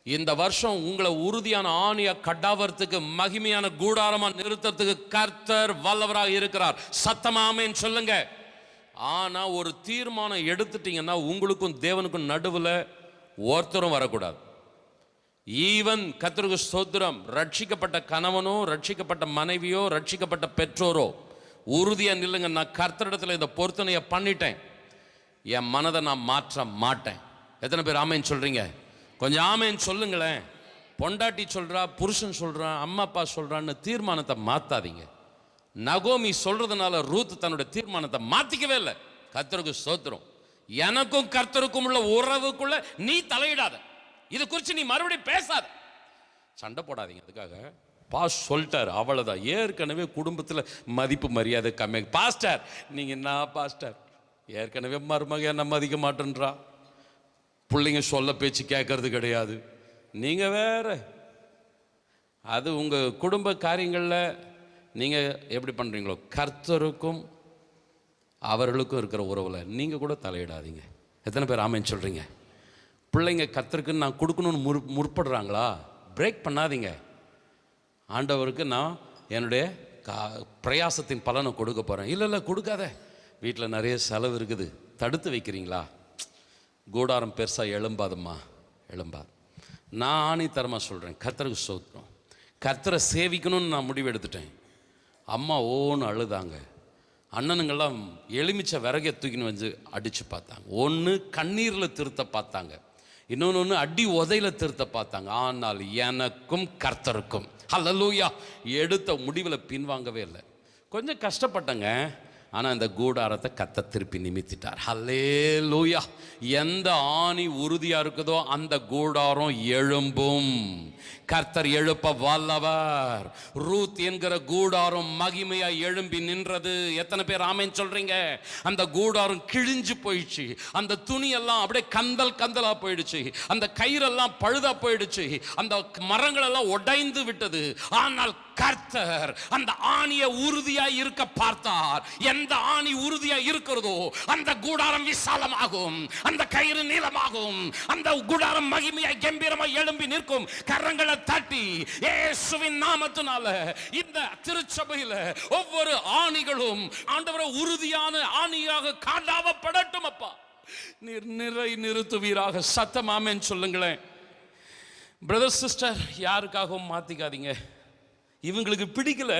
இந்த வருஷம் உங்களை உறுதியான ஆணியா கட்டாவறதுக்கு, மகிமையான கூடாரமா நிறுத்தத்துக்கு கர்த்தர் வல்லவராக இருக்கிறார். சத்தமா ஆமென் சொல்லுங்க. ஆனா ஒரு தீர்மானம் எடுத்துட்டீங்கன்னா உங்களுக்கும் தேவனுக்கும் நடுவில் ஒருத்தரும் வரக்கூடாது. ஈவன் கர்த்தருக்கு ஸ்தோத்திரம், ரட்சிக்கப்பட்ட கணவனோ ரட்சிக்கப்பட்ட மனைவியோ ரட்சிக்கப்பட்ட பெற்றோரோ உறுதியா நில்லுங்க. நான் கர்த்தரிடத்தில் இந்த பொருத்தனையை பண்ணிட்டேன், என் மனதை நான் மாற்ற மாட்டேன். எத்தனை பேர் ஆமென் சொல்றீங்க? கொஞ்சம் ஆமென் சொல்லுங்களேன். பொண்டாட்டி சொல்றா, புருஷன் சொல்றான், அம்மா அப்பா சொல்றான்னு தீர்மானத்தை மாத்தாதீங்க. நகோமி சொல்றதுனால ரூத் தன்னுடைய தீர்மானத்தை மாத்திக்கவே இல்லை. கர்த்தருக்கு ஸ்தோத்திரம். எனக்கும் கர்த்தருக்கும் உள்ள உறவுக்குள்ள நீ தலையிடாத, இது குறித்து நீ மறுபடியும் பேசாத, சண்டை போடாதீங்க. அதுக்காக பாஸ் சொல்லிட்டார், அவ்வளவுதான். ஏற்கனவே குடும்பத்தில் மதிப்பு மரியாதை கம்மி. பாஸ்டர் நீங்க என்ன பாஸ்டர், ஏற்கனவே மருமக என்ன மதிக்க மாட்டேன்றா, பிள்ளைங்க சொல்ல பேச்சு கேட்கறது கிடையாது, நீங்க வேற. அது உங்க குடும்ப காரியங்களில் நீங்க எப்படி பண்றீங்களோ, கர்த்தருக்கும் அவர்களுக்கும் இருக்கிற உறவுல நீங்க கூட தலையிடாதீங்க. எத்தனை பேர் ஆமென் சொல்றீங்க? பிள்ளைங்க கர்த்தருக்கு நான் கொடுக்கணும்னு முற்படுறாங்களா, பிரேக் பண்ணாதீங்க. ஆண்டவருக்கு நான் என்னுடைய பிரயாசத்தின் பலனை கொடுக்க போறேன். இல்லை கொடுக்காத, வீட்டில் நிறைய செலவு இருக்குது, தடுத்து வைக்கிறீங்களா, கூடாரம் பெருசாக எழும்பாதும்மா, எழும்பாது. நான் ஆணித்தரமாக சொல்கிறேன், கர்த்தருக்கு ஸ்தோத்திரம். கர்த்தரை சேவிக்கணும்னு நான் முடிவு எடுத்துட்டேன். அம்மா ஓன்னு அழுதாங்க, அண்ணனுங்கெல்லாம் எலுமிச்சை விறகை தூக்கின்னு வந்து அடித்து பார்த்தாங்க, ஒன்று கண்ணீரில் திருத்த பார்த்தாங்க, இன்னொன்று அடி உதையில திருத்த பார்த்தாங்க. ஆனால் எனக்கும் கர்த்தருக்கும், ஹல்லேலூயா, எடுத்த முடிவில் பின்வாங்கவே இல்லை. கொஞ்சம் கஷ்டப்பட்டங்க, ஆனால் இந்த கூடாரத்தை கர்த்தர் திருப்பி நிமித்திட்டார். ஹல்லேலூயா. எந்த ஆணி உறுதியாக இருக்குதோ அந்த கூடாரம் எழும்பும். கர்த்தர் எழுப்ப வல்லவர். ரூத் என்கிற கூடாரம் மகிமையா எழும்பி நின்றது. எத்தனை பேர் ஆமென் சொல்றீங்க? அந்த கூடாரம் கிழிஞ்சு போயிடுச்சு. அந்த துணி எல்லாம் அப்படியே கந்தலா போயிடுச்சு. அந்த கயிறெல்லாம் பழுதா போயிடுச்சு. அந்த மரங்கள் எல்லாம் உடைந்து விட்டது. ஆனால் கர்த்தர் அந்த ஆணியை உறுதியா இருக்க பார்த்தார். எந்த ஆணி உறுதியா இருக்கிறதோ அந்த கூடாரம் விசாலமாகும், அந்த கயிறு நீளமாகும், அந்த கூடாரம் மகிமையாய் கம்பீரமாய் எழும்பி நிற்கும். கரங்களை தட்டி இயேசுவின் நாமத்தினால இந்த திருச்சபையில ஒவ்வொரு ஆணிகளும் ஆண்டவரே உறுதியான ஆணியாக காண்டாவப்படட்டும். அப்பா நீர் நிறை நிறுத்துவீராக. சத்தம் ஆமென் சொல்லுங்களேன். பிரதர் சிஸ்டர், யாருக்காகவும் மாத்திக்காதீங்க. இவங்களுக்கு பிடிக்கல,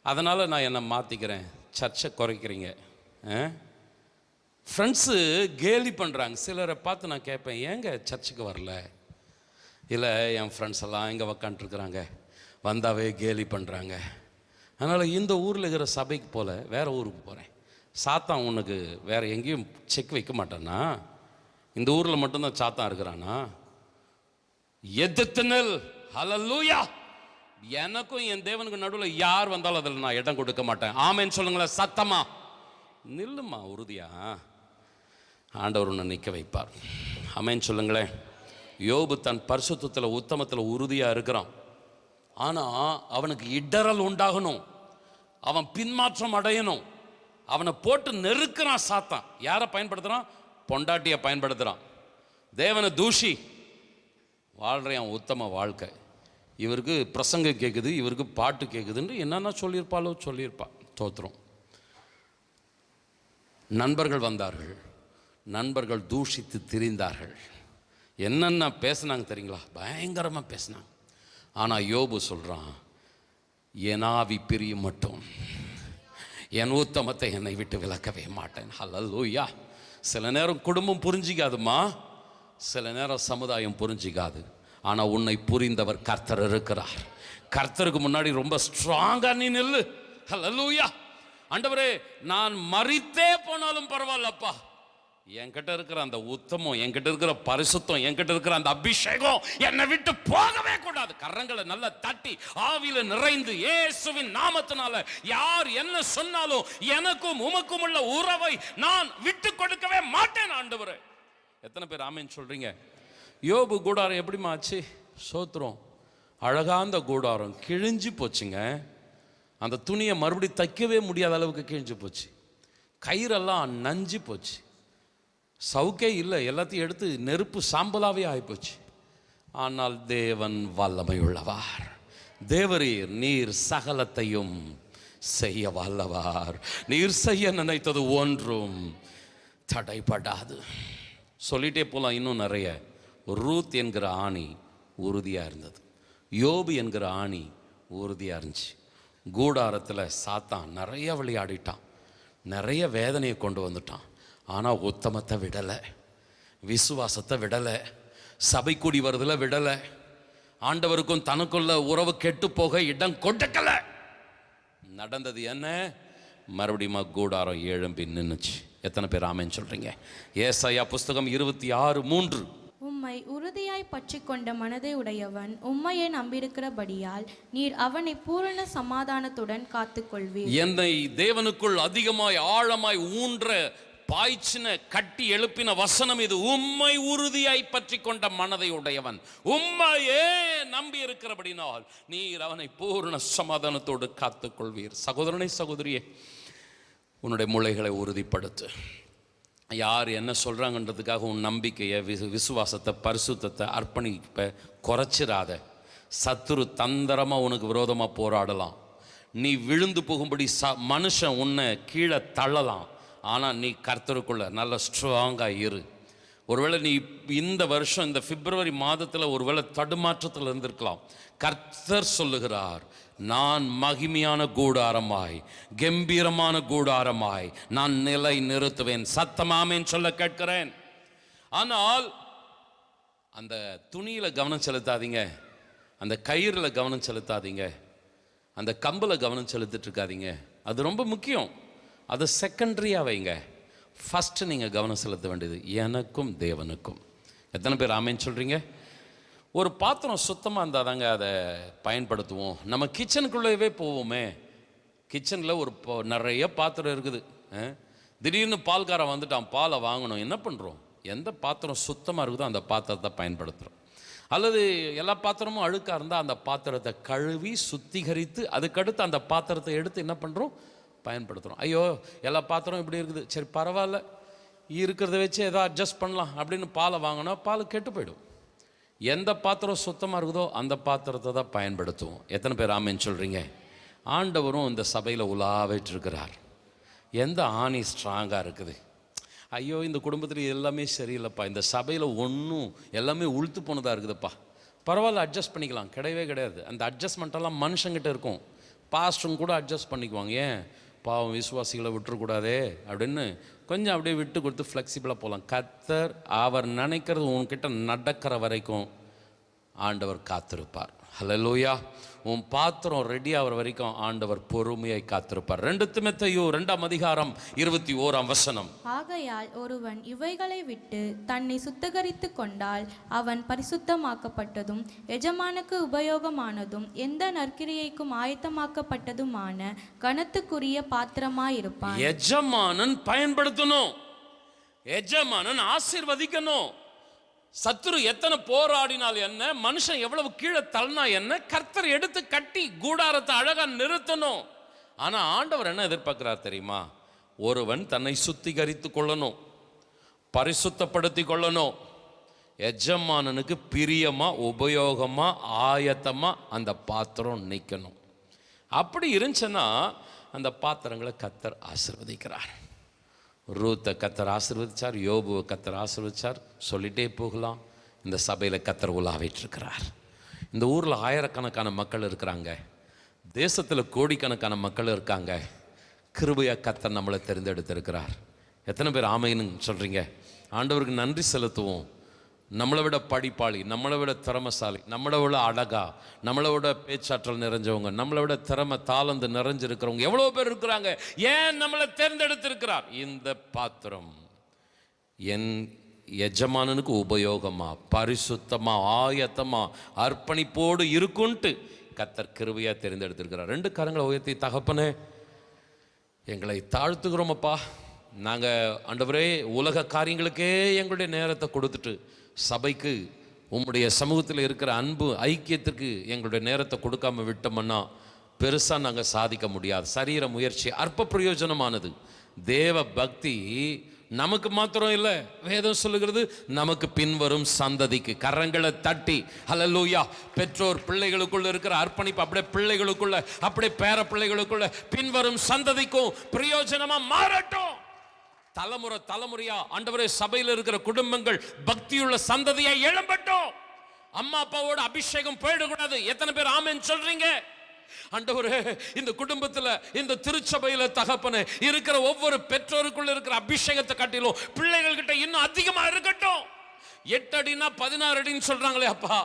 அதனால நான் என்னை மாத்திக்கிறேன். சர்ச்சை குறைக்கிறீங்க. ஃப்ரெண்ட்ஸு கேலி பண்ணுறாங்க. சிலரை பார்த்து நான் கேட்பேன், ஏங்க சர்ச்சுக்கு வரல? இல்லை, என் ஃப்ரெண்ட்ஸ் எல்லாம் இங்கே உக்காண்ட்ருக்குறாங்க, வந்தாவே கேலி பண்ணுறாங்க. அதனால் இந்த ஊரில் இருக்கிற சபைக்கு போல வேறு ஊருக்கு போகிறேன். சாத்தான் உனக்கு வேறு எங்கேயும் செக் வைக்க மாட்டானா? இந்த ஊரில் மட்டும்தான் சாத்தான் இருக்கிறானா? எதிர்த்துனல். ஹல்லேலூயா. எனக்கும் என் தேவனுக்கு நடுவில் யார் வந்தாலும் அதில் நான் இடம் கொடுக்க மாட்டேன். ஆமென் சொல்லுங்களேன் சத்தமா. நில்லுமா உறுதியா, ஆண்டவர் உன்னை நிற்க வைப்பார். ஆமென் சொல்லுங்களேன். யோபு தன் பரிசுத்தத்தில் உத்தமத்தில் உறுதியாக இருக்கிறான். ஆனால் அவனுக்கு இடறல் உண்டாகணும், அவன் பின்மாற்றம் அடையணும். அவனை போட்டு நெருக்கிறான் சாத்தான். யாரை பயன்படுத்துகிறான்? பொண்டாட்டியை பயன்படுத்துகிறான். தேவனை தூஷி வாழ்கிறான் உத்தம வாழ்க்கை. இவருக்கு பிரசங்க கேட்குது, இவருக்கு பாட்டு கேட்குதுன்னு என்னென்ன சொல்லியிருப்பா. தோத்துறோம். நண்பர்கள் வந்தார்கள், நண்பர்கள் தூஷித்து திரிந்தார்கள். என்னென்ன பேசினாங்க தெரியுங்களா? பயங்கரமாக பேசினாங்க. ஆனால் யோபு சொல்கிறான், என் ஆவி பிரியும் மட்டும் என் உத்தமத்தை என்னை விட்டு விலக்கவே மாட்டேன். ஹல்லேலூயா. சில நேரம் குடும்பம் புரிஞ்சிக்காதுமா, சில நேரம் சமுதாயம் புரிஞ்சிக்காது. ஆனால் உன்னை புரிந்தவர் கர்த்தர் இருக்கிறார். கர்த்தருக்கு முன்னாடி ரொம்ப ஸ்ட்ராங்கா நீ நில்லு. ஹல்லேலூயா. ஆண்டவரே, நான் மரித்தே போனாலும் பரவாயில்லப்பா, என்கிட்ட இருக்கிற அந்த உத்தமம், என்கிட்ட இருக்கிற பரிசுத்தம், என்கிட்ட இருக்கிற அந்த அபிஷேகம் என்னை விட்டு போகவே கூடாது. கரங்களை நல்லா தட்டி ஆவியில நிறைந்து இயேசுவின் நாமத்தினால யார் என்ன சொன்னாலும் எனக்கும் உமக்கும் உள்ள உறவை நான் விட்டு கொடுக்கவே மாட்டேன் ஆண்டவரே. எத்தனை பேர் ஆமென் சொல்றீங்க? யோபு கூடாரம் எப்படிமா ஆச்சு? சோத்திரம். அழகாந்த கூடாரம் கிழிஞ்சு போச்சுங்க. அந்த துணியை மறுபடியும் தைக்கவே முடியாத அளவுக்கு கிழிஞ்சு போச்சு. கயிறெல்லாம் நஞ்சு போச்சு. சவுக்கே இல்லை, எல்லாத்தையும் எடுத்து நெருப்பு சாம்பலாவே ஆகிப்போச்சு. ஆனால் தேவன் வல்லமை உள்ளவார். தேவரீர் நீர் சகலத்தையும் செய்ய வல்லவார். நீர் செய்ய நினைத்தது ஒன்றும் தடைபடாது. சொல்லிட்டே போலாம் இன்னும் நிறைய. ரூத் என்கிற ஆணி உறுதியாக இருந்தது. யோபு என்கிற ஆணி உறுதியாக இருந்துச்சு. கூடாரத்தில் சாத்தான் நிறைய விளையாடிட்டான், நிறைய வேதனையை கொண்டு வந்துட்டான். ஆனால் உத்தமத்தை விடலை, விசுவாசத்தை விடலை, சபை கூடி வருதுல விடலை, ஆண்டவருக்கும் தனக்குள்ள உறவு கெட்டு போக இடம் கொடுக்கல. நடந்தது என்ன? மறுபடியும் கூடாரம் எழும்பி நின்றுச்சு. எத்தனை பேர் ஆமென் சொல்றீங்க? ஏசாயா புஸ்தகம் 26:3. உம்மை உறுதியாய் பற்றி கொண்ட மனதை உடையவன் உம்மையை நம்பியிருக்கிறபடியால் நீர் அவனை பூரண சமாதானத்துடன் காத்துக்கொள்வீர். என்னை தேவனுக்குள் அதிகமாய் ஆழமாய் ஊன்ற பாய்ச்சின கட்டி எழுப்பின வசனம் இது. உம்மை உறுதியாய் பற்றி கொண்ட மனதை உடையவன் உம்மையே நம்பி இருக்கிறபடினால் நீர் அவனை பூரண சமாதானத்தோடு காத்துக்கொள்வீர். சகோதரனை சகோதரியே, உன்னுடைய மூளைகளை உறுதிப்படுத்து. யார் என்ன சொல்கிறாங்கன்றதுக்காக உன் நம்பிக்கையை, விசுவாசத்தை, பரிசுத்தத்தை, அர்ப்பணிப்பை குறைச்சிடாத. சத்துரு தந்திரமாக உனக்கு விரோதமாக போராடலாம். நீ விழுந்து போகும்படி மனுஷன் உன்னை கீழே தள்ளலாம். ஆனால் நீ கர்த்தருக்குள்ள நல்ல ஸ்ட்ராங்காக இரு. ஒருவேளை நீ இந்த வருஷம் இந்த பிப்ரவரி மாதத்தில் ஒருவேளை தடுமாற்றத்தில் இருந்திருக்கலாம். கர்த்தர் சொல்லுகிறார், நான் மகிமையான கூடாரமாய், கம்பீரமான கூடாரமாய் நான் நிலை நிறுத்துவேன். சத்தமாமேன் சொல்ல கேட்கிறேன். ஆனால் அந்த துணியில் கவனம் செலுத்தாதீங்க, அந்த கயிறில் கவனம் செலுத்தாதீங்க, அந்த கம்பில் கவனம் செலுத்திட்டு இருக்காதீங்க. அது ரொம்ப முக்கியம். அது செகண்டரியாக வைங்க. ஃபஸ்ட்டு நீங்கள் கவனம் செலுத்த வேண்டியது எனக்கும் தேவனுக்கும். எத்தனை பேர் ஆமேன்னு சொல்கிறீங்க? ஒரு பாத்திரம் சுத்தமாக இருந்தால் தாங்க அதை பயன்படுத்துவோம். நம்ம கிச்சனுக்குள்ளேயே போவோமே, கிச்சனில் ஒரு நிறைய பாத்திரம் இருக்குது. திடீர்னு பால்காரன் வந்துட்டான், பாலை வாங்கணும், என்ன பண்ணுறோம்? எந்த பாத்திரம் சுத்தமாக இருக்குதோ அந்த பாத்திரத்தை பயன்படுத்துகிறோம். அல்லது எல்லா பாத்திரமும் அழுக்காக இருந்தால் அந்த பாத்திரத்தை கழுவி சுத்திகரித்து அதுக்கடுத்து அந்த பாத்திரத்தை எடுத்து என்ன பண்ணுறோம்? பயன்படுத்துகிறோம். ஐயோ எல்லா பாத்திரம் இப்படி இருக்குது, சரி பரவாயில்ல இருக்கிறத வச்சு ஏதோ அட்ஜஸ்ட் பண்ணலாம் அப்படின்னு பாலை வாங்கினா பால் கெட்டு போயிடும். எந்த பாத்திரம் சுத்தமாக இருக்குதோ அந்த பாத்திரத்தை தான் பயன்படுத்துவோம். எத்தனை பேர் ஆமேன்னு சொல்கிறீங்க? ஆண்டவரும் இந்த சபையில் உலாவிட்டு இருக்கிறார். எந்த ஆணி ஸ்ட்ராங்காக இருக்குது? ஐயோ இந்த குடும்பத்தில் எல்லாமே சரியில்லைப்பா, இந்த சபையில் ஒன்றும் எல்லாமே உளுத்து போனதாக இருக்குதுப்பா, பரவாயில்ல அட்ஜஸ்ட் பண்ணிக்கலாம். கிடையவே கிடையாது. அந்த அட்ஜஸ்ட்மெண்ட்டெல்லாம் மனுஷங்கிட்ட இருக்கும். பாஸ்டரும் கூட அட்ஜஸ்ட் பண்ணிக்குவாங்க. ஏன் பாவம் விசுவாசிகளை விட்டுறக்கூடாதே அப்படின்னு கொஞ்சம் அப்படியே விட்டு கொடுத்து ஃப்ளெக்சிபிளாக போகலாம். கர்த்தர் அவர் நினைக்கிறது உன்கிட்ட நடக்கிற வரைக்கும் ஆண்டவர் காத்திருப்பார். ஹல்லேலூயா. உன் பாத்திரம் ரெடி ஆகிற வரைக்கும் ஆண்டவர் பொறுமையை காத்திருப்பார். 2 தீமோத்தேயு 2:21. ஆகையால் ஒருவன் இவைகளை விட்டு தன்னை சுத்திகரித்து கொண்டால் அவன் பரிசுத்தமாக்கப்பட்டதும் எஜமானுக்கு உபயோகமானதும் எந்த நற்கிரியைக்கும் ஆயத்தமாக்கப்பட்டதுமான கனத்துக்குரிய பாத்திரமாயிருப்பான். எஜமானன் பயன்படுத்தணும், எஜமானன் ஆசீர்வதிக்கணும். சத்துரு எத்தனை போராடினால் என்ன, மனுஷன் எவ்வளவு கீழே தள்ளினா என்ன, கர்த்தர் எடுத்து கட்டி கூடாரத்தை அழகா நிறுத்தணும். ஆனா ஆண்டவர் என்ன எதிர்பார்க்கிறார் தெரியுமா? ஒருவன் தன்னை சுத்திகரித்து கொள்ளணும், பரிசுத்தப்படுத்தி கொள்ளணும், எஜமானனுக்கு பிரியமா உபயோகமா ஆயத்தமா அந்த பாத்திரம் நிற்கணும். அப்படி இருந்துச்சுன்னா அந்த பாத்திரங்களை கர்த்தர் ஆசீர்வதிக்கிறார். ரூத்தை கர்த்தர் ஆசீர்வதிச்சார், யோபுவை கர்த்தர் ஆசீர்வதிச்சார், சொல்லிட்டே போகலாம். இந்த சபையில் கர்த்தர் உலாவிட்டு இருக்கிறார். இந்த ஊரில் ஆயிரக்கணக்கான மக்கள் இருக்கிறாங்க, தேசத்தில் கோடிக்கணக்கான மக்கள் இருக்காங்க. கிருபையா கர்த்தர் நம்மளை தெரிந்தெடுத்திருக்கிறார். எத்தனை பேர் ஆமைன்னு சொல்கிறீங்க? ஆண்டவருக்கு நன்றி செலுத்துவோம். நம்மளை விட படிப்பாளி, நம்மளை விட திறமசாலி, நம்மளை விட அழகா, நம்மளை விட பேச்சாற்றல் நிறைஞ்சவங்க, நம்மளை விட திறமை தாளந்து நிறைஞ்சிருக்கிறவங்க எவ்வளோ பேர் இருக்கிறாங்க. ஏன் நம்மளை தேர்ந்தெடுத்திருக்கிறார்? இந்த பாத்திரம் என் எஜமானனுக்கு உபயோகமா, பரிசுத்தமா, ஆயத்தமா, அர்ப்பணிப்போடு இருக்குன்ட்டு கர்த்தர் கிருபையா தெரிந்தெடுத்திருக்கிறார். 2 கரங்களை உயர்த்தி, தகப்பனே எங்களை தாழ்த்துகிறோமப்பா. நாங்கள் ஆண்டவரே உலக காரியங்களுக்கே எங்களுடைய நேரத்தை கொடுத்துட்டு சபைக்கு உம்முடைய சமூகத்தில் இருக்கிற அன்பு ஐக்கியத்திற்கு எங்களுடைய நேரத்தை கொடுக்காம விட்டோம்னா பெருசாக நாங்கள் சாதிக்க முடியாது. சரீர முயற்சி அற்ப பிரயோஜனமானது. தேவ பக்தி நமக்கு மாத்திரம் இல்லை, வேதம் சொல்லுகிறது நமக்கு பின்வரும் சந்ததிக்கு. கரங்களை தட்டி ஹல்லேலூயா. பெற்றோர் பிள்ளைகளுக்குள்ள இருக்கிற அர்ப்பணிப்பு அப்படியே பிள்ளைகளுக்குள்ள, அப்படியே பேர பிள்ளைகளுக்குள்ள, பின்வரும் சந்ததிக்கும் பிரயோஜனமா மாறட்டும். தலைமுறை தலைமுறையா ஆண்டவரே சபையில் இருக்கிற குடும்பங்கள் பக்தியுள்ள சந்ததியை எழும்பட்டும். அம்மா அப்பாவோட அபிஷேகம் போயிடக்கூடாது. எத்தனை பேர் ஆமென் சொல்றீங்க? ஆண்டவரே இந்த குடும்பத்தில், இந்த திருச்சபையில் தகப்பனே இருக்கிற ஒவ்வொரு பெற்றோருக்குள்ள இருக்கிற அபிஷேகத்தை காட்டிலும் பிள்ளைகள் கிட்ட இன்னும் அதிகமா இருக்கட்டும். 8 அடினா 16 அடின்னு சொல்றாங்களே அப்பா,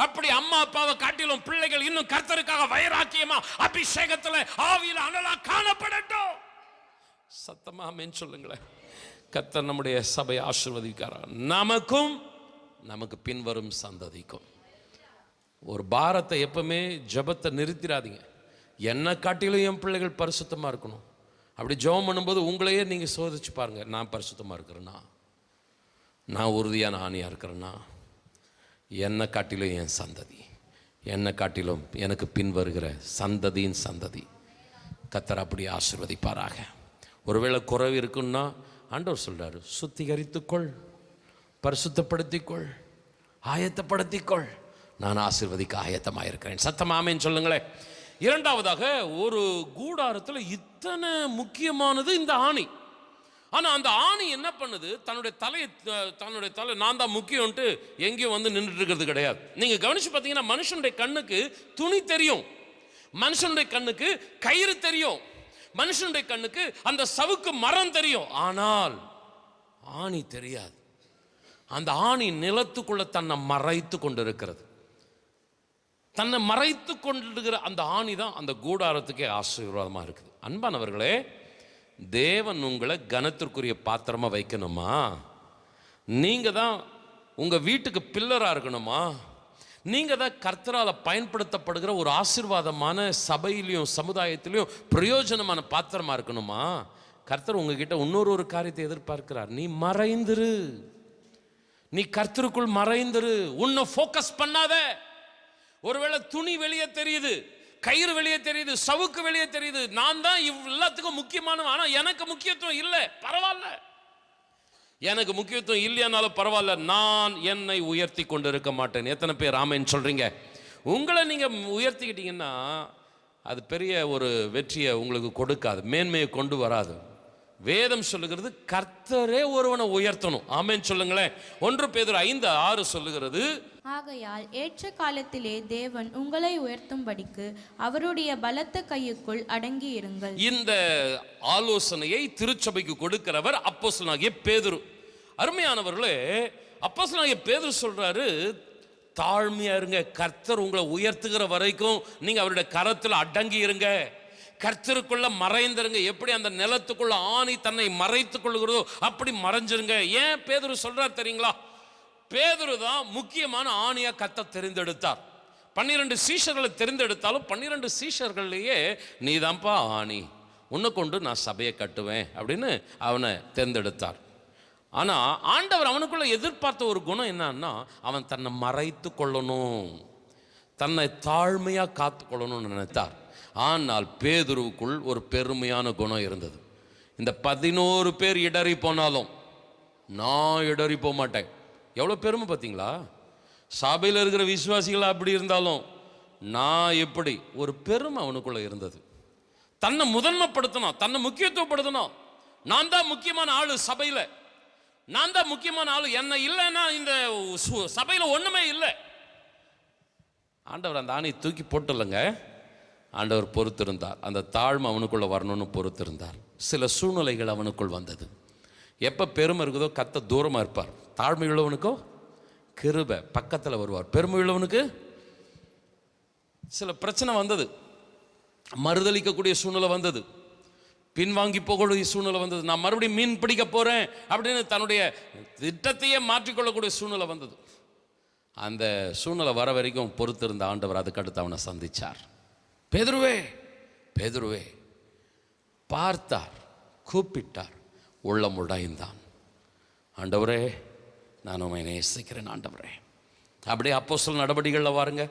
அப்படி அம்மா அப்பாவை காட்டிலும் பிள்ளைகள் இன்னும் கர்த்தருக்காக வைராக்கியமா அபிஷேகத்துல ஆவியில அனலா காணப்படட்டும். சத்தமா ஆமென் சொல்லுங்களேன். கர்த்தர் நம்முடைய சபையை ஆசீர்வதிக்கிறார், நமக்கும் நமக்கு பின்வரும் சந்ததிக்கும். ஒரு பாரத்தை எப்பவுமே ஜபத்தை நிறுத்திடாதீங்க. என்னை காட்டிலும் என் பிள்ளைகள் பரிசுத்தமாக இருக்கணும். அப்படி ஜெபம் பண்ணும்போது உங்களையே நீங்கள் சோதிச்சு பாருங்க. நான் பரிசுத்தமாக இருக்கிறேன்னா, நான் உறுதியான ஆணியாக இருக்கிறேன்னா, என்னை காட்டிலும் என் சந்ததி, என்னை காட்டிலும் எனக்கு பின் வருகிற சந்ததியின் சந்ததி கர்த்தர் அப்படி ஆசீர்வதிப்பாராக. ஒருவேளை குறைவு இருக்குன்னா ஆண்டவர் சொல்றாரு, சுத்திகரித்துக்கொள், பரிசுத்தப்படுத்திக்கொள், ஆயத்தப்படுத்திக்கொள், நான் ஆசீர்வதிக்க ஆயத்தமாக இருக்கிறேன். சத்தமாமேன்னு சொல்லுங்களேன். 2வதாக, ஒரு கூடாரத்தில் இத்தனை முக்கியமானது இந்த ஆணி. ஆனால் அந்த ஆணி என்ன பண்ணுது? தன்னுடைய தலை நான் தான் முக்கியம்ட்டு எங்கேயும் வந்து நின்றுட்டு இருக்கிறது கிடையாது. நீங்கள் கவனிச்சு பார்த்தீங்கன்னா மனுஷனுடைய கண்ணுக்கு துணி தெரியும், மனுஷனுடைய கண்ணுக்கு கயிறு தெரியும், மனுஷனுடைய கண்ணுக்கு அந்த சவுக்கு மரம் தெரியும், ஆனால் ஆணி தெரியாது. அந்த ஆணி நிலத்துக்குள்ள தன்னை மறைத்து கொண்டிருக்கிறது. தன்னை மறைத்து கொண்டிருக்கிற அந்த ஆணி தான் அந்த கூடாரத்துக்கே ஆசீர்வாதமாக இருக்குது. அன்பானவர்களே, தேவன் உங்களை கனத்திற்குரிய பாத்திரமா வைக்கணுமா? நீங்க தான் உங்க வீட்டுக்கு பில்லரா இருக்கணுமா? நீங்க தான் கர்த்தரால் பயன்படுத்தப்படுகிற ஒரு ஆசீர்வாதமான சபையிலையும் சமுதாயத்திலையும் பிரயோஜனமான பாத்திரமா இருக்கணுமா? கர்த்தர் உங்ககிட்ட இன்னொரு காரியத்தை எதிர்பார்க்கிறார். நீ மறைந்துரு, நீ கர்த்தருக்குள் மறைந்துரு, உன்னை ஃபோக்கஸ் பண்ணாத. ஒருவேளை துணி வெளியே தெரியுது, கயிறு வெளியே தெரியுது, சவுக்கு வெளியே தெரியுது, நான் தான் எல்லாத்துக்கும் முக்கியமான, ஆனா எனக்கு முக்கியத்துவம் இல்லை, பரவாயில்ல. எனக்கு முக்கியத்துவம் இல்லையானாலும் பரவாயில்ல, நான் என்னை உயர்த்தி கொண்டு இருக்க மாட்டேன். எத்தனை பேர் ஆமென் சொல்றீங்க? உங்களை நீங்க உயர்த்திக்கிட்டீங்கன்னா அது பெரிய ஒரு வெற்றியை உங்களுக்கு கொடுக்காது, மேன்மையை கொண்டு வராது. வேதம் சொல்லுகிறது கர்த்தரே ஒருவனை உயர்த்தணும். ஆமென் சொல்லுங்களேன். 1 பேதுரு 5:6 சொல்லுகிறது, ஆகையால் ஏற்ற காலத்திலே தேவன் உங்களை உயர்த்தும்படிக்கு அவருடைய பலத்த கையுக்குள் அடங்கி இருங்கள். இந்த ஆலோசனையை திருச்சபைக்கு கொடுக்கிறவர் அப்போஸ்தலனாகிய பேதுரு. அருமையானவர்களே, அப்போஸ்தலனாகிய பேதுரு சொல்றாரு, தாழ்மையா இருங்க, கர்த்தர் உங்களை உயர்த்துகிற வரைக்கும் நீங்க அவருடைய கரத்தில் அடங்கி இருங்க, கர்த்தருக்குள்ள மறைந்துருங்க. எப்படி அந்த நிலத்துக்குள்ள ஆணி தன்னை மறைத்துக் கொள்கிறதோ அப்படி மறைஞ்சிருங்க. ஏன் பேதுரு சொல்றார் தெரியுங்களா? பேதுரு தான் முக்கியமான ஆணியா கர்த்தர் தெரிந்தெடுத்தார். 12 சீஷர்களை தெரிந்தெடுத்தாலும் 12 சீஷர்கள்லேயே நீதான்ப்பா ஆணி, உன்னை கொண்டு நான் சபையை கட்டுவேன் அப்படின்னு அவனை தேர்ந்தெடுத்தார். ஆனா ஆண்டவர் அவனுக்குள்ள எதிர்பார்த்த ஒரு குணம் என்னன்னா, அவன் தன்னை மறைத்து கொள்ளணும், தன்னை தாழ்மையா காத்து கொள்ளணும்னு நினைத்தார். ஆனால் பேதுருவுக்குள் ஒரு பெருமையான குணம் இருந்தது. இந்த 11 பேர் இடறி போனாலும் நான் இடறி போக மாட்டேன். எவ்வளோ பெருமை பார்த்தீங்களா? சபையில் இருக்கிற விசுவாசிகள் அப்படி இருந்தாலும் நான் எப்படி, ஒரு பெருமை அவனுக்குள்ள இருந்தது. தன்னை முதன்மைப்படுத்தணும், தன்னை முக்கியத்துவப்படுத்தணும். நான் தான் முக்கியமான ஆளு சபையில், நான் தான் முக்கியமான ஆளு, என்ன இல்லைன்னா இந்த சபையில் ஒன்றுமே இல்லை. ஆண்டவர் அந்த ஆணையை தூக்கி போட்டுலங்க, ஆண்டவர் பொறுத்திருந்தார். அந்த தாழ்மை அவனுக்குள்ள வரணும்னு பொறுத்திருந்தார். சில சூழ்நிலைகள் அவனுக்குள் வந்தது. எப்போ பெருமை இருக்குதோ கர்த்தர் தூரமாக இருப்பார். தாழ்மை உள்ளவனுக்கோ கிருபை பக்கத்தில் வருவார். பெருமை உள்ளவனுக்கு சில பிரச்சனை வந்தது, மறுதளிக்கக்கூடிய சூழ்நிலை வந்தது, பின்வாங்கி போகக்கூடிய சூழ்நிலை வந்தது. நான் மறுபடியும் மீன் பிடிக்க போறேன் அப்படின்னு தன்னுடைய திட்டத்தையே மாற்றிக்கொள்ளக்கூடிய சூழ்நிலை வந்தது. அந்த சூழ்நிலை வர வரைக்கும் பொறுத்திருந்த ஆண்டவர் அதுக்கடுத்து அவனை சந்திச்சார். பேதுருவே, பேதுருவே பார்த்தார், கூப்பிட்டார், உள்ளம் உடைந்தான். ஆண்டவரே, நான் உம்மை நேசிக்கிறேன் ஆண்டவரே. அப்படியே அப்போஸ்தலர் நடவடிக்கைகளில் வாருங்க,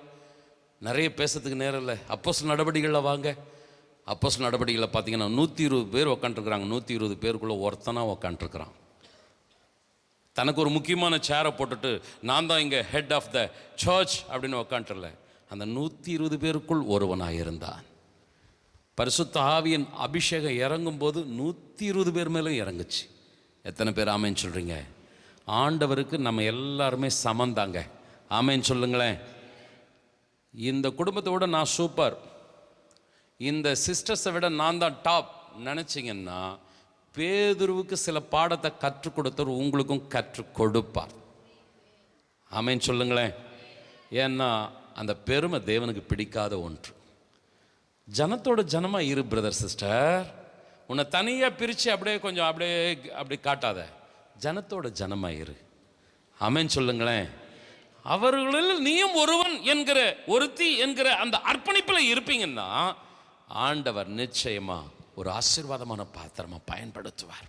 நிறைய பேசுறதுக்கு நேரம் இல்லை. அப்போஸ்தலர் நடவடிக்கைகளில் வாங்க. அப்போஸ்தலர் நடவடிக்கைகளில் பார்த்தீங்கன்னா 120 பேர் உக்காண்ட்ருக்குறாங்க. 120 பேருக்குள்ளே ஒருத்தனாக உக்காண்ட்ருக்குறான். தனக்கு ஒரு முக்கியமான சேரை போட்டுட்டு நான் தான் இங்கே ஹெட் ஆஃப் த சர்ச் அப்படின்னு உக்காண்ட்ல, அந்த 120 பேருக்குள் ஒருவனாக இருந்தான். பரிசுத்த ஆவியின் அபிஷேகம் இறங்கும் போது 120 பேர் மேலும் இறங்குச்சு. எத்தனை பேர் ஆமேன்னு சொல்கிறீங்க? ஆண்டவருக்கு நம்ம எல்லாருமே சமந்தாங்க. ஆமேன்னு சொல்லுங்களேன். இந்த குடும்பத்தை விட நான் சூப்பர், இந்த சிஸ்டர்ஸை விட நான் தான் டாப் நினச்சிங்கன்னா, பேதுருவுக்கு சில பாடத்தை கற்றுக் கொடுத்தவர் உங்களுக்கும் கற்றுக் கொடுப்பார். ஆமேன்னு சொல்லுங்களேன். ஏன்னா அந்த பெருமை தேவனுக்கு பிடிக்காத ஒன்று. ஜனத்தோட ஜனமாக இரு பிரதர் சிஸ்டர். உன்னை தனியாக பிரித்து அப்படியே கொஞ்சம் அப்படி காட்டாத, ஜனத்தோட ஜனமாக இரு. ஆமென் சொல்லுங்களேன். அவர்களில் நீயும் ஒருவன் என்கிற, ஒருத்தி என்கிற அந்த அர்ப்பணிப்பில் இருப்பீங்கன்னா ஆண்டவர் நிச்சயமா ஒரு ஆசீர்வாதமான பாத்திரமா பயன்படுத்துவார்.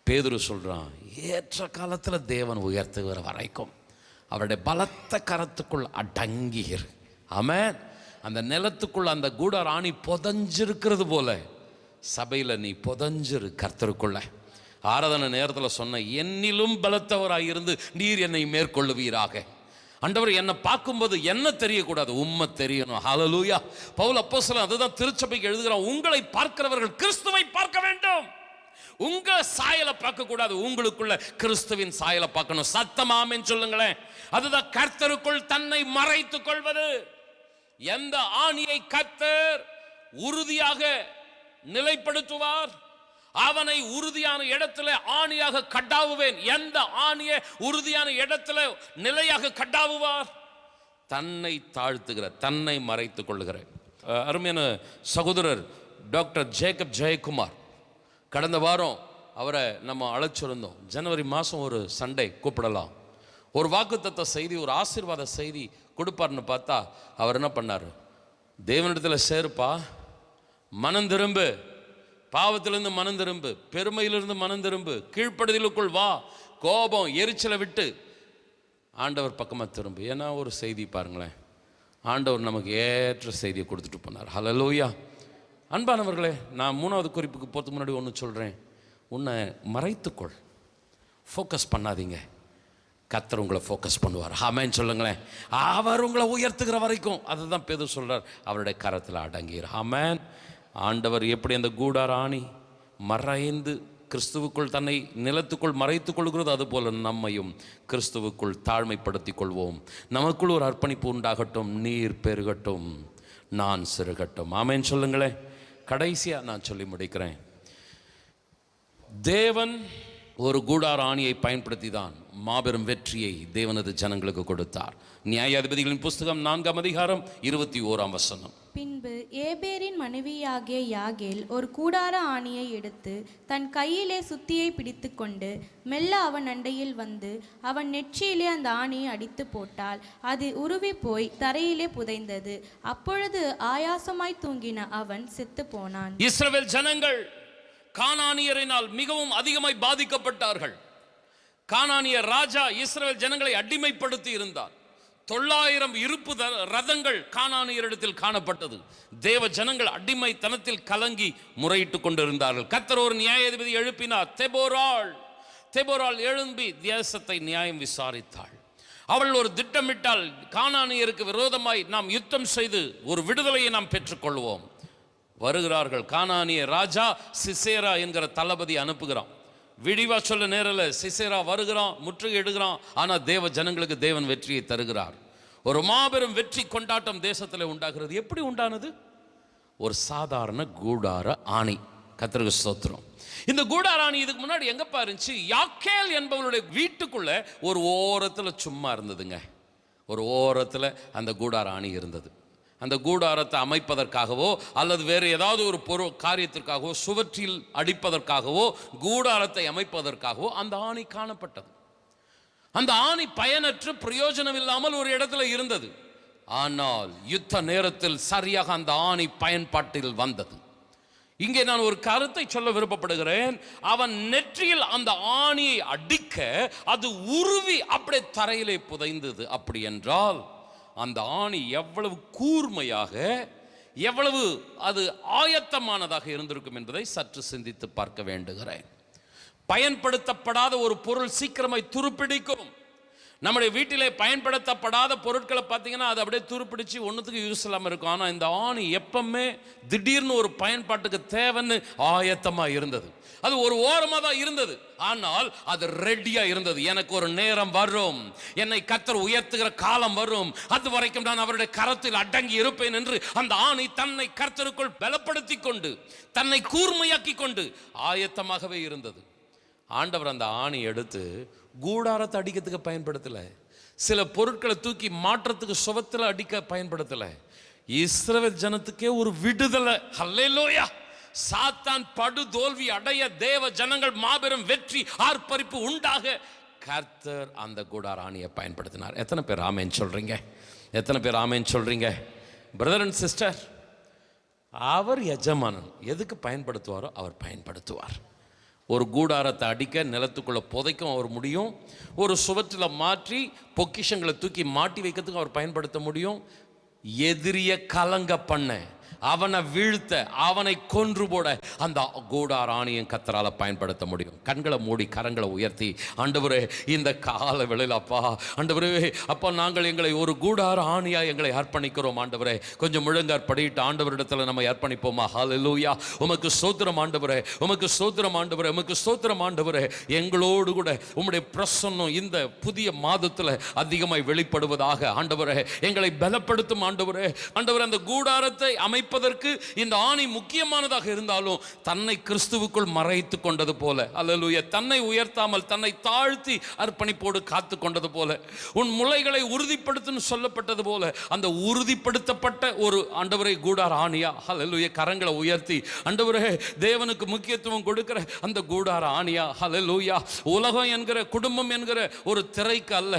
பேதுரு சொல்றான், ஏற்ற காலத்தில் தேவன் உயர்த்துகிற வரைக்கும் அவருடைய பலத்த கரத்துக்குள் அடங்கியிரு. ஆமென். அந்த நிலத்துக்குள்ள அந்த கூடார ஆணி புதஞ்சிருக்கிறது போல சபையில் நீ புதஞ்சிரு கர்த்தருக்குள்ள. ஆராதனை நேரத்தில் சொன்ன, என்னிலும் பலத்தவராக இருந்து நீர் என்னை மேற்கொள்ளுவீராக. ஆண்டவர் என்னை பார்க்கும்போது என்ன தெரியக்கூடாது, உம்மை தெரியணும். ஹல்லேலூயா. பவுல் அப்போஸ்தலன் அதுதான் திருச்சபைக்கு எழுதுகிறான், உங்களை பார்க்கிறவர்கள் கிறிஸ்துவை பார்க்க வேண்டும். உங்க சாயலை பார்க்க கூடாது, உங்களுக்குள்ள கிறிஸ்துவின் சாயலை பார்க்கணும். சத்தமாமென் சொல்லுங்களேன். அதுதான் கர்த்தருக்குள் தன்னை மறைத்துக் கொள்வது. எந்த ஆணியை கர்த்தர் உறுதியாக நிலைப்படுத்துவார், அவனை உறுதியான இடத்துல ஆணியாக கட்டாவுவேன். எந்த ஆணியை உறுதியான இடத்துல நிலையாக கட்டாவுவார்? தன்னை தாழ்த்துகிற, தன்னை மறைத்துக் கொள்ளுகிற அருமையான சகோதரர் டாக்டர் ஜேக்கப் ஜெயக்குமார். கடந்த வாரம் அவரை நம்ம அழைச்சிருந்தோம். ஜனவரி மாதம் ஒரு சண்டே கூப்பிடலாம், ஒரு வாக்குத்தத்த செய்தி, ஒரு ஆசீர்வாத செய்தி கொடுப்பார்னு பார்த்தா அவர் என்ன பண்ணார்? தேவனிடத்தில் சேருப்பா, மனம் திரும்பு, பாவத்திலிருந்து மனம் திரும்பு, பெருமையிலிருந்து மனம் திரும்பு, கீழ்ப்படுதலுக்குள் வா, கோபம் எரிச்சலை விட்டு ஆண்டவர் பக்கமாக திரும்பு. ஏன்னா ஒரு செய்தி பாருங்களேன், ஆண்டவர் நமக்கு ஏற்ற செய்தியை கொடுத்துட்டு போனார். ஹல்லேலூயா. அன்பானவர்களே, நான் 3வது குறிப்புக்கு போகிறதுக்கு முன்னாடி ஒன்று சொல்கிறேன். உன்னை மறைத்துக்கொள், ஃபோக்கஸ் பண்ணாதீங்க. கர்த்தர் உங்களை ஃபோக்கஸ் பண்ணுவார். ஆமென் சொல்லுங்களேன். அவர் உங்களை உயர்த்துகிற வரைக்கும், அதுதான் பேதுரு சொல்கிறார், அவருடைய கரத்தில் அடங்கிற. ஆமென். ஆண்டவர் எப்படி அந்த கூடார ஆணி மறைந்து கிறிஸ்துவுக்குள் தன்னை நிலத்துக்குள் மறைத்துக் கொள்கிறது, அதுபோல நம்மையும் கிறிஸ்துவுக்குள் தாழ்மைப்படுத்திக் கொள்வோம். நமக்குள் ஒரு அர்ப்பணிப்பு உண்டாகட்டும். நீர் பெருகட்டும், நான் சிறுகட்டும். ஆமென் சொல்லுங்களேன். கடைசியாக நான் சொல்லி முடிக்கிறேன். தேவன் ஒரு கூடார ஆணியை பயன்படுத்தி தான் மாபெரும் வெற்றியை தேவனது ஜனங்களுக்கு கொடுத்தார். நியாயாதிபதிகளின் புஸ்தகம் 4ஆம் அதிகாரம் 21ஆம் வசனம். பின்பு ஏபேரின் மனைவியாகிய யாகேல் ஒரு கூடார ஆணியை எடுத்து தன் கையிலே சுத்தியை பிடித்து கொண்டு மெல்ல அவன் அண்டையில் வந்து அவன் நெற்றியிலே அந்த ஆணியை அடித்து போட்டாள். அது உருவி போய் தரையிலே புதைந்தது. அப்பொழுது ஆயாசமாய் தூங்கின அவன் செத்து போனான். இஸ்ரவேல் ஜனங்கள் கானானியரினால் மிகவும் அதிகமாய் பாதிக்கப்பட்டார்கள். கானானிய ராஜா இஸ்ரவேல் ஜனங்களை அடிமைப்படுத்தி இருந்தார். 900 இருப்பு ரதங்கள் கானானியரிடத்தில் காணப்பட்டது. தேவ ஜனங்கள் அடிமைத்தனத்தில் கலங்கி முறையிட்டுக் கொண்டிருந்தார்கள். கர்த்தர் ஒரு நியாயாதிபதி எழுப்பினார். தெபோராள் எழும்பி தேசத்தை நியாயம் விசாரித்தாள். அவள் ஒரு திட்டமிட்டால், கானானியருக்கு விரோதமாய் நாம் யுத்தம் செய்து ஒரு விடுதலையை நாம் பெற்றுக்கொள்வோம். வருகிறார்கள். கானானிய ராஜா சிசேரா என்கிற தளபதி அனுப்புகிறான். விடிவா சொல்ல நேரில் சிசேரா வருகிறான், முற்றுகை எடுக்கிறான். ஆனால் தேவ ஜனங்களுக்கு தேவன் வெற்றியை தருகிறார். ஒரு மாபெரும் வெற்றி கொண்டாட்டம் தேசத்தில் உண்டாகிறது. எப்படி உண்டானது? ஒரு சாதாரண கூடார ஆணி. கர்த்தருக்கு ஸ்தோத்திரம். இந்த கூடார ஆணி இதுக்கு முன்னாடி எங்கப்பா இருந்துச்சு? யாக்கேல் என்பவருடைய வீட்டுக்குள்ள ஒரு ஓரத்தில் சும்மா இருந்ததுங்க. ஒரு ஓரத்தில் அந்த கூடார ஆணி இருந்தது. அந்த கூடாரத்தை அமைப்பதற்காகவோ அல்லது வேறு ஏதாவது ஒரு காரியத்திற்காகவோ, சுவற்றில் அடிப்பதற்காகவோ, கூடாரத்தை அமைப்பதற்காகவோ அந்த ஆணி காணப்பட்டது. அந்த ஆணி பயனற்று பிரயோஜனம் இல்லாமல் ஒரு இடத்துல இருந்தது. ஆனால் யுத்த நேரத்தில் சரியாக அந்த ஆணி பயன்பாட்டில் வந்தது. இங்கே நான் ஒரு கருத்தை சொல்ல விருப்பப்படுகிறேன். அவன் நெற்றியில் அந்த ஆணியை அடிக்க அது உருவி அப்படியே தரையிலே புதைந்தது. அப்படி என்றால் அந்த ஆணி எவ்வளவு கூர்மையாக, எவ்வளவு அது ஆயத்தமானதாக இருந்திருக்கும் என்பதை சற்று சிந்தித்து பார்க்க வேண்டுகிறேன். பயன்படுத்தப்படாத ஒரு பொருள் சீக்கிரமாய் துருப்பிடிக்கும். நம்முடைய வீட்டிலே பயன்படுத்தப்படாத பொருட்களை பார்த்தீங்கன்னா அது அப்படியே துருப்பிடிச்சு ஒன்றுத்துக்கு யூஸ் இல்லாமல் இருக்கும். ஆனால் இந்த ஆணி எப்பவுமே திடீர்னு ஒரு பயன்பாட்டுக்கு தேவைன்னு ஆயத்தமாக இருந்தது. அது ஒரு ஓரமாக தான் இருந்தது, ஆனால் அது ரெடியாக இருந்தது. எனக்கு ஒரு நேரம் வரும், என்னை கர்த்தர் உயர்த்துகிற காலம் வரும், அது வரைக்கும் நான் அவருடைய கரத்தில் அடங்கி இருப்பேன் என்று அந்த ஆணி தன்னை கர்த்தருக்குள் பலப்படுத்தி கொண்டு, தன்னை கூர்மையாக்கி கொண்டு ஆயத்தமாகவே இருந்தது. ஆண்டவர் அந்த ஆணி எடுத்து கூடாரத்தை அடிக்கிறதுக்கு பயன்படுத்தல, சில பொருட்களை தூக்கி மாற்றத்துக்கு சுவத்தில் அடிக்க பயன்படுத்தல. இஸ்ரவேல் ஜனத்துக்கே ஒரு விடுதலை. ஹல்லேலூயா. சாத்தான் படு தோல்வி அடைய, தேவ ஜனங்கள் மாபெரும் வெற்றி ஆர்ப்பரிப்பு உண்டாக கர்த்தர் அந்த கூடார ஆணியை பயன்படுத்தினார். எத்தனை பேர் ஆமேன் சொல்றீங்க? எத்தனை பேர் ஆமேன் சொல்றீங்க? பிரதர் அண்ட் சிஸ்டர், அவர் எஜமானன் எதுக்கு பயன்படுத்துவாரோ அவர் பயன்படுத்துவார். ஒரு கூடாரத்தை அடிக்க, நிலத்துக்குள்ளே புதைக்கும் அவர் முடியும். ஒரு சுவற்றில் மாற்றி பொக்கிஷங்களை தூக்கி மாட்டி வைக்கிறதுக்கு அவர் பயன்படுத்த முடியும். எதிரிய கலங்க பண்ண, அவனை வீழ்த்த, அவனை கொன்று போட அந்த கூடார ஆணியை கர்த்தரால பயன்படுத்த முடியும். கண்களை மூடி கரங்களை உயர்த்தி, ஆண்டவரே இந்த கால வேளையில் அப்பா, ஆண்டவரே அப்பா, நாங்கள் எங்களை ஒரு கூடார ஆணியாக எங்களை அர்ப்பணிக்கிறோம். ஆண்டவரே கொஞ்சம் முழங்கார் படிட்டு ஆண்டவரிடத்தில் நம்ம அர்ப்பணிப்போமா? ஹல்லேலூயா. உமக்கு ஸ்தோத்திரம் ஆண்டவரே, உமக்கு ஸ்தோத்திரம் ஆண்டவரே, உமக்கு ஸ்தோத்திரம் ஆண்டவரே. எங்களோடு கூட உம்முடைய பிரசன்னம் இந்த புதிய மாதத்தில் அதிகமாய் வெளிப்படுவதாக ஆண்டவரே. எங்களை பலப்படுத்தும் ஆண்டவரே. ஆண்டவரே அந்த கூடாரத்தை அமைப்ப உயர்ப்பதற்கு இந்த ஆணி முக்கியமானதாக இருந்தாலும் தன்னை கிறிஸ்துவுக்குள் மறைத்து கொண்டது போல, அல்லேலூயா, தன்னை உயர்த்தாமல் தன்னை தாழ்த்தி அர்ப்பணிப்போடு காத்து கொண்டது போல, உன் முளைகளை உறுதிப்படுத்துன்னு சொல்லப்பட்டது போல அந்த உறுதிப்படுத்தப்பட்ட ஒரு ஆண்டவரை கூடார ஆணியா, அல்லேலூயா, கரங்களை உயர்த்தி ஆண்டவரே தேவனுக்கு முக்கியத்துவம் கொடுக்கிற அந்த கூடார ஆணியா, அல்லேலூயா, உலகம் என்கிற குடும்பம் என்கிற ஒரு திரைக்கு அல்ல,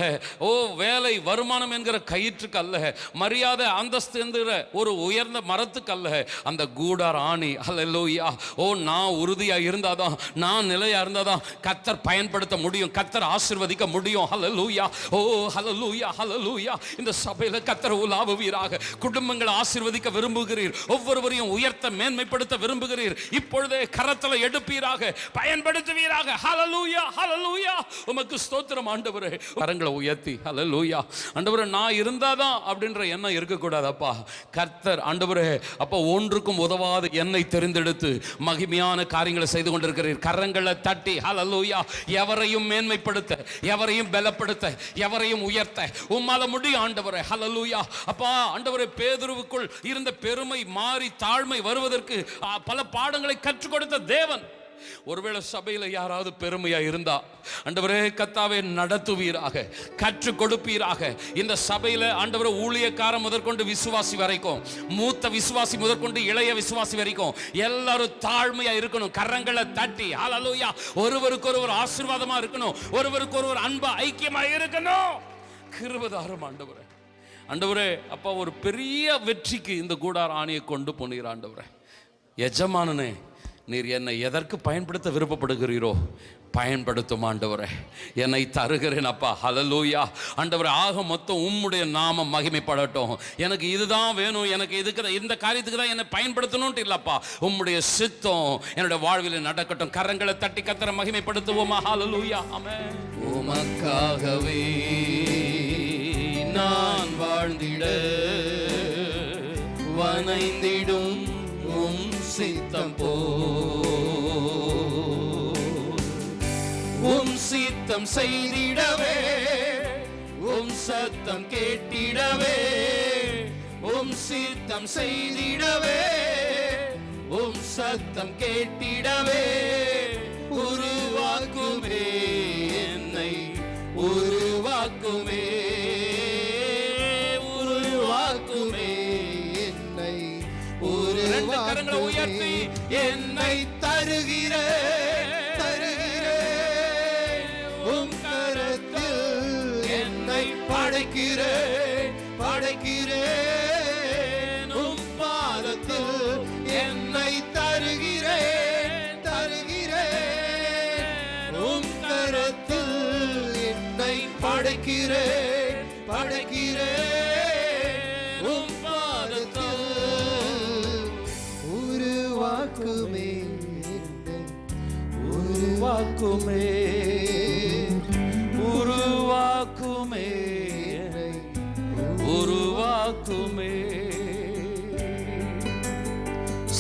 ஓ வேலை வருமானம் என்கிற கயிற்றுக்கு அல்ல, மரியாதை அந்தஸ்து என்கிற ஒரு உயர்ந்த மரத்துக்கு அல்ல, அந்த கூடார ஆணி, அல்லேலூயா, ஓ நான் உறுதியா இருந்தாதான், நான் நிலையா இருந்தாதான் கர்த்தர் பயன்படுத்த முடியும், கர்த்தர் ஆசீர்வதிக்க முடியும். ஹல்லேலூயா, ஓ ஹல்லேலூயா, ஹல்லேலூயா. இந்த சபையில கர்த்தர் உலாவுவீராக. குடும்பங்களை ஆசீர்வதிக்க விரும்புகிறீர், ஒவ்வொருவரையும் உயர்த்த மேன்மைப்படுத்த விரும்புகிறீர். இப்பொழுதே கரத்துல எடுப்பீராக, பயன்படுத்துவீராக. ஹல்லேலூயா, ஹல்லேலூயா. உமக்கு ஸ்தோத்திரம் ஆண்டவரே. கரங்களை உயர்த்தி ஹல்லேலூயா. ஆண்டவரே நான் இருந்தாதான் அப்படின்ற எண்ணம் இருக்கக்கூடாதப்பா. கர்த்தர் ஆண்டவரே அப்ப ஒன்றுக்கும் உதவாத என்னை தெரிந்தெடுத்து மகிமையான காரியங்களை செய்து கொண்டிருக்கிறீர். கரங்களை தட்டி ஹல்லேலூயா. எவரையும் மேன்மைப்படுத்த, எவரையும் பலப்படுத்த, எவரையும் உயர்த்த உம்மால முடியும் ஆண்டவரே. ஹல்லேலூயா. அப்பா ஆண்டவரே, பேதுருவுக்குள் இருந்த பெருமை மாறி தாழ்மை வருவதற்கு பல பாடங்களை கற்றுக் கொடுத்த தேவன். ஒருவேளை சபையில யாராவது பெருமையா இருந்தா ஆண்டவரே கர்த்தாவே நடத்துவீராக, கற்றுக் கொடுப்பீராக. இந்த சபையில ஆண்டவரே ஊழியக்காரன் முதற்கொண்டு விசுவாசி வரைக்கும், மூத்த விசுவாசி முதற்கொண்டு இளைய விசுவாசி வரைக்கும் எல்லாரும் தாழ்மையா இருக்கணும். கரங்களை தட்டி ஹல்லேலூயா. ஒருவருக்கு ஒருவர் ஆசீர்வாதமா இருக்கணும், ஒருவருக்கு ஒருவர் அன்பா ஐக்கியமா இருக்கணும். கிருபைதாரும் ஆண்டவரே. ஆண்டவரே அப்பா, ஒரு பெரிய வெற்றிக்கு இந்த கூடார ஆணியை கொண்டு போனீர் ஆண்டவரே. எஜமானனே, நீர் என்னை எதற்கு பயன்படுத்த விருப்பப்படுகிறீரோ பயன்படுத்தும் ஆண்டவரே. என்னை தருகிறேன் அப்பா. ஹல்லேலூயா. ஆண்டவரே, ஆக மொத்தம் உம்முடைய நாமம் மகிமைப்படட்டும். எனக்கு இதுதான் வேணும், எனக்கு இதுக்கு இந்த காரியத்துக்கு தான் என்னை பயன்படுத்தணும்ட்டு இல்லப்பா, உம்முடைய சித்தம் என்னுடைய வாழ்வில் நடக்கட்டும். கரங்களை தட்டி கர்த்தரை மகிமைப்படுத்துவோமா. ஹல்லேலூயா. ஆமென். உமக்காகவே நான் வாழ்ந்திட வனைந்திடும் உம் சித்தம் போ, உம் சித்தம் செய்திடவே, உம் சத்தம் கேட்டிடவே, உம் சித்தம் செய்திடவே, உம் சத்தம் கேட்டிடவே, உருவாக்குமே என்னை, உருவாக்குமே, உருவாக்குமே என்னை, ரெண்டு கரங்களை உயர்த்தி என்னை தருகிறேன், தருகிறேன் உம் கரத்தில் என்னை படைக்கிறேன், படைக்கிறேன் உம் பாதத்தில் என்னை தருகிறேன், தருகிறேன் உம் கரத்தில் என்னை படைக்கிறேன், படைக்கிறேன் உம் பாதத்தில் உருவாக்குமே, உருவாக்குமே, உருவாக்குமே, உருவாக்குமே.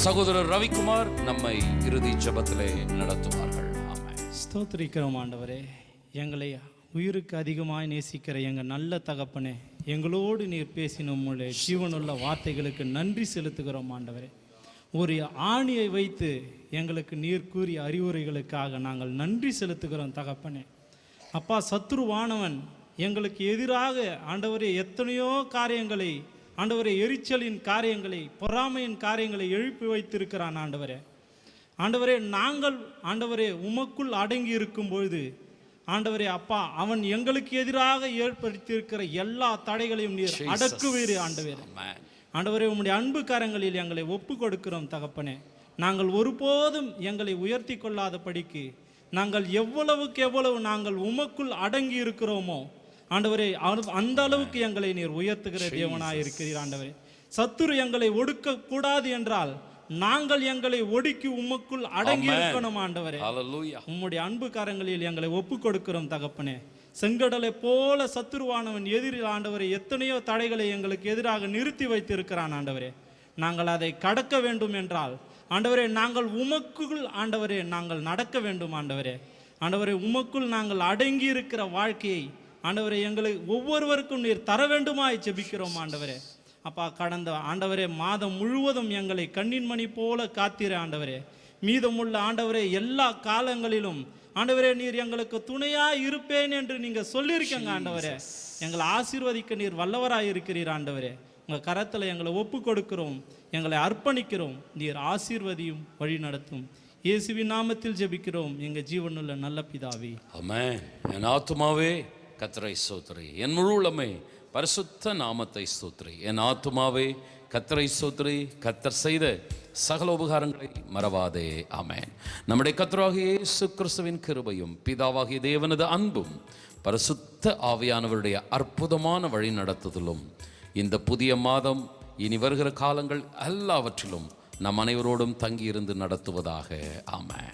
சகோதரர் ரவிக்குமார் நம்மை இறுதி ஜெபத்திலே நடத்துவார்கள். ஆமென். ஸ்தோத்திரிக்கிறோம் ஆண்டவரே. எங்களை உயிருக்கு அதிகமாய் நேசிக்கிற எங்கள் நல்ல தகப்பனே, எங்களோடு நீர் பேசின உம்முடைய ஜீவனுள்ள வார்த்தைகளுக்கு நன்றி செலுத்துகிறோம் ஆண்டவரே. ஒரு ஆணியை வைத்து எங்களுக்கு நீர் கூறிய அறிவுரைகளுக்காக நாங்கள் நன்றி செலுத்துகிறோம் தகப்பனே. அப்பா, சத்துருவானவன் எங்களுக்கு எதிராக ஆண்டவரே எத்தனையோ காரியங்களை, ஆண்டவரே எரிச்சலின் காரியங்களை, பொறாமையின் காரியங்களை எழுப்பி வைத்திருக்கிறான் ஆண்டவரே. ஆண்டவரே, நாங்கள் ஆண்டவரே உமக்குள் அடங்கி இருக்கும் பொழுது ஆண்டவரே அப்பா, அவன் எங்களுக்கு எதிராக ஏற்படுத்தியிருக்கிற எல்லா தடைகளையும் நீர் அடக்குவீர் ஆண்டவரே. ஆண்டவரே, உம்முடைய அன்பு கரங்களில் எங்களை ஒப்பு கொடுக்கிறோம் தகப்பனே. நாங்கள் ஒருபோதும் எங்களை உயர்த்தி கொள்ளாதபடிக்கு நாங்கள் எவ்வளவுக்கு எவ்வளவு நாங்கள் உமக்குள் அடங்கி இருக்கிறோமோ ஆண்டவரே, அந்த அளவுக்கு எங்களை நீர் உயர்த்துகிற தேவனாய் இருக்கிறீர் ஆண்டவரே. சத்துரு எங்களை ஒடுக்க கூடாது என்றால் நாங்கள் எங்களை ஒடுக்கி உமக்குள் அடங்கி இருக்கணும் ஆண்டவரே. உம்முடைய அன்பு கரங்களில் எங்களை ஒப்பு கொடுக்கிறோம் தகப்பனே. செங்கடலை போல சத்துருவானவன் எதிரில் ஆண்டவரே எத்தனையோ தடைகளை எங்களுக்கு எதிராக நிறுத்தி வைத்திருக்கிறான் ஆண்டவரே. நாங்கள் அதை கடக்க வேண்டும் என்றால் ஆண்டவரே, நாங்கள் உமக்குள் ஆண்டவரே நாங்கள் நடக்க வேண்டும் ஆண்டவரே. ஆண்டவரே, உமக்குள் நாங்கள் அடங்கி இருக்கிற வாழ்க்கையை ஆண்டவரே எங்களை ஒவ்வொருவருக்கும் நீர் தர வேண்டுமாய் ஜெபிக்கிறோம் ஆண்டவரே. அப்பா கடந்த ஆண்டவரே மாதம் முழுவதும் எங்களை கண்ணின் மணி போல காத்தீர ஆண்டவரே. மீதமுள்ள ஆண்டவரே எல்லா காலங்களிலும் ஆண்டவரே நீர் எங்களுக்கு துணையாக இருப்பேன் என்று நீங்கள் சொல்லியிருக்கீங்க ஆண்டவரே. எங்களை ஆசீர்வதிக்க நீர் வல்லவராக இருக்கிறீர் ஆண்டவரே. உங்கள் கரத்தில் எங்களை ஒப்பு கொடுக்கிறோம், எங்களை அர்ப்பணிக்கிறோம். நீர் ஆசீர்வதியும் வழி நடத்தும். இயேசுவின் நாமத்தில் ஜெபிக்கிறோம் எங்கள் ஜீவனுள்ள நல்ல பிதாவே, ஆமென். என் ஆத்துமாவே கர்த்தரை ஸ்தோத்திரி, என் முழு உள்ளமே பரிசுத்த நாமத்தை ஸ்தோத்திரி. என் ஆத்துமாவே கர்த்தரை ஸ்தோத்திரி, கர்த்தர் செய்த சகல உபகாரங்களை மறவாதே. ஆமென். நம்முடைய கர்த்தராகிய இயேசு கிறிஸ்துவின் கிருபையும் பிதாவாகிய தேவனது அன்பும் பரிசுத்த ஆவியானவருடைய அற்புதமான வழி நடத்துதலும் இந்த புதிய மாதம் இனி வருகிற காலங்கள் எல்லாவற்றிலும் நம் அனைவரோடும் தங்கியிருந்து நடத்துவதாக. ஆமென்.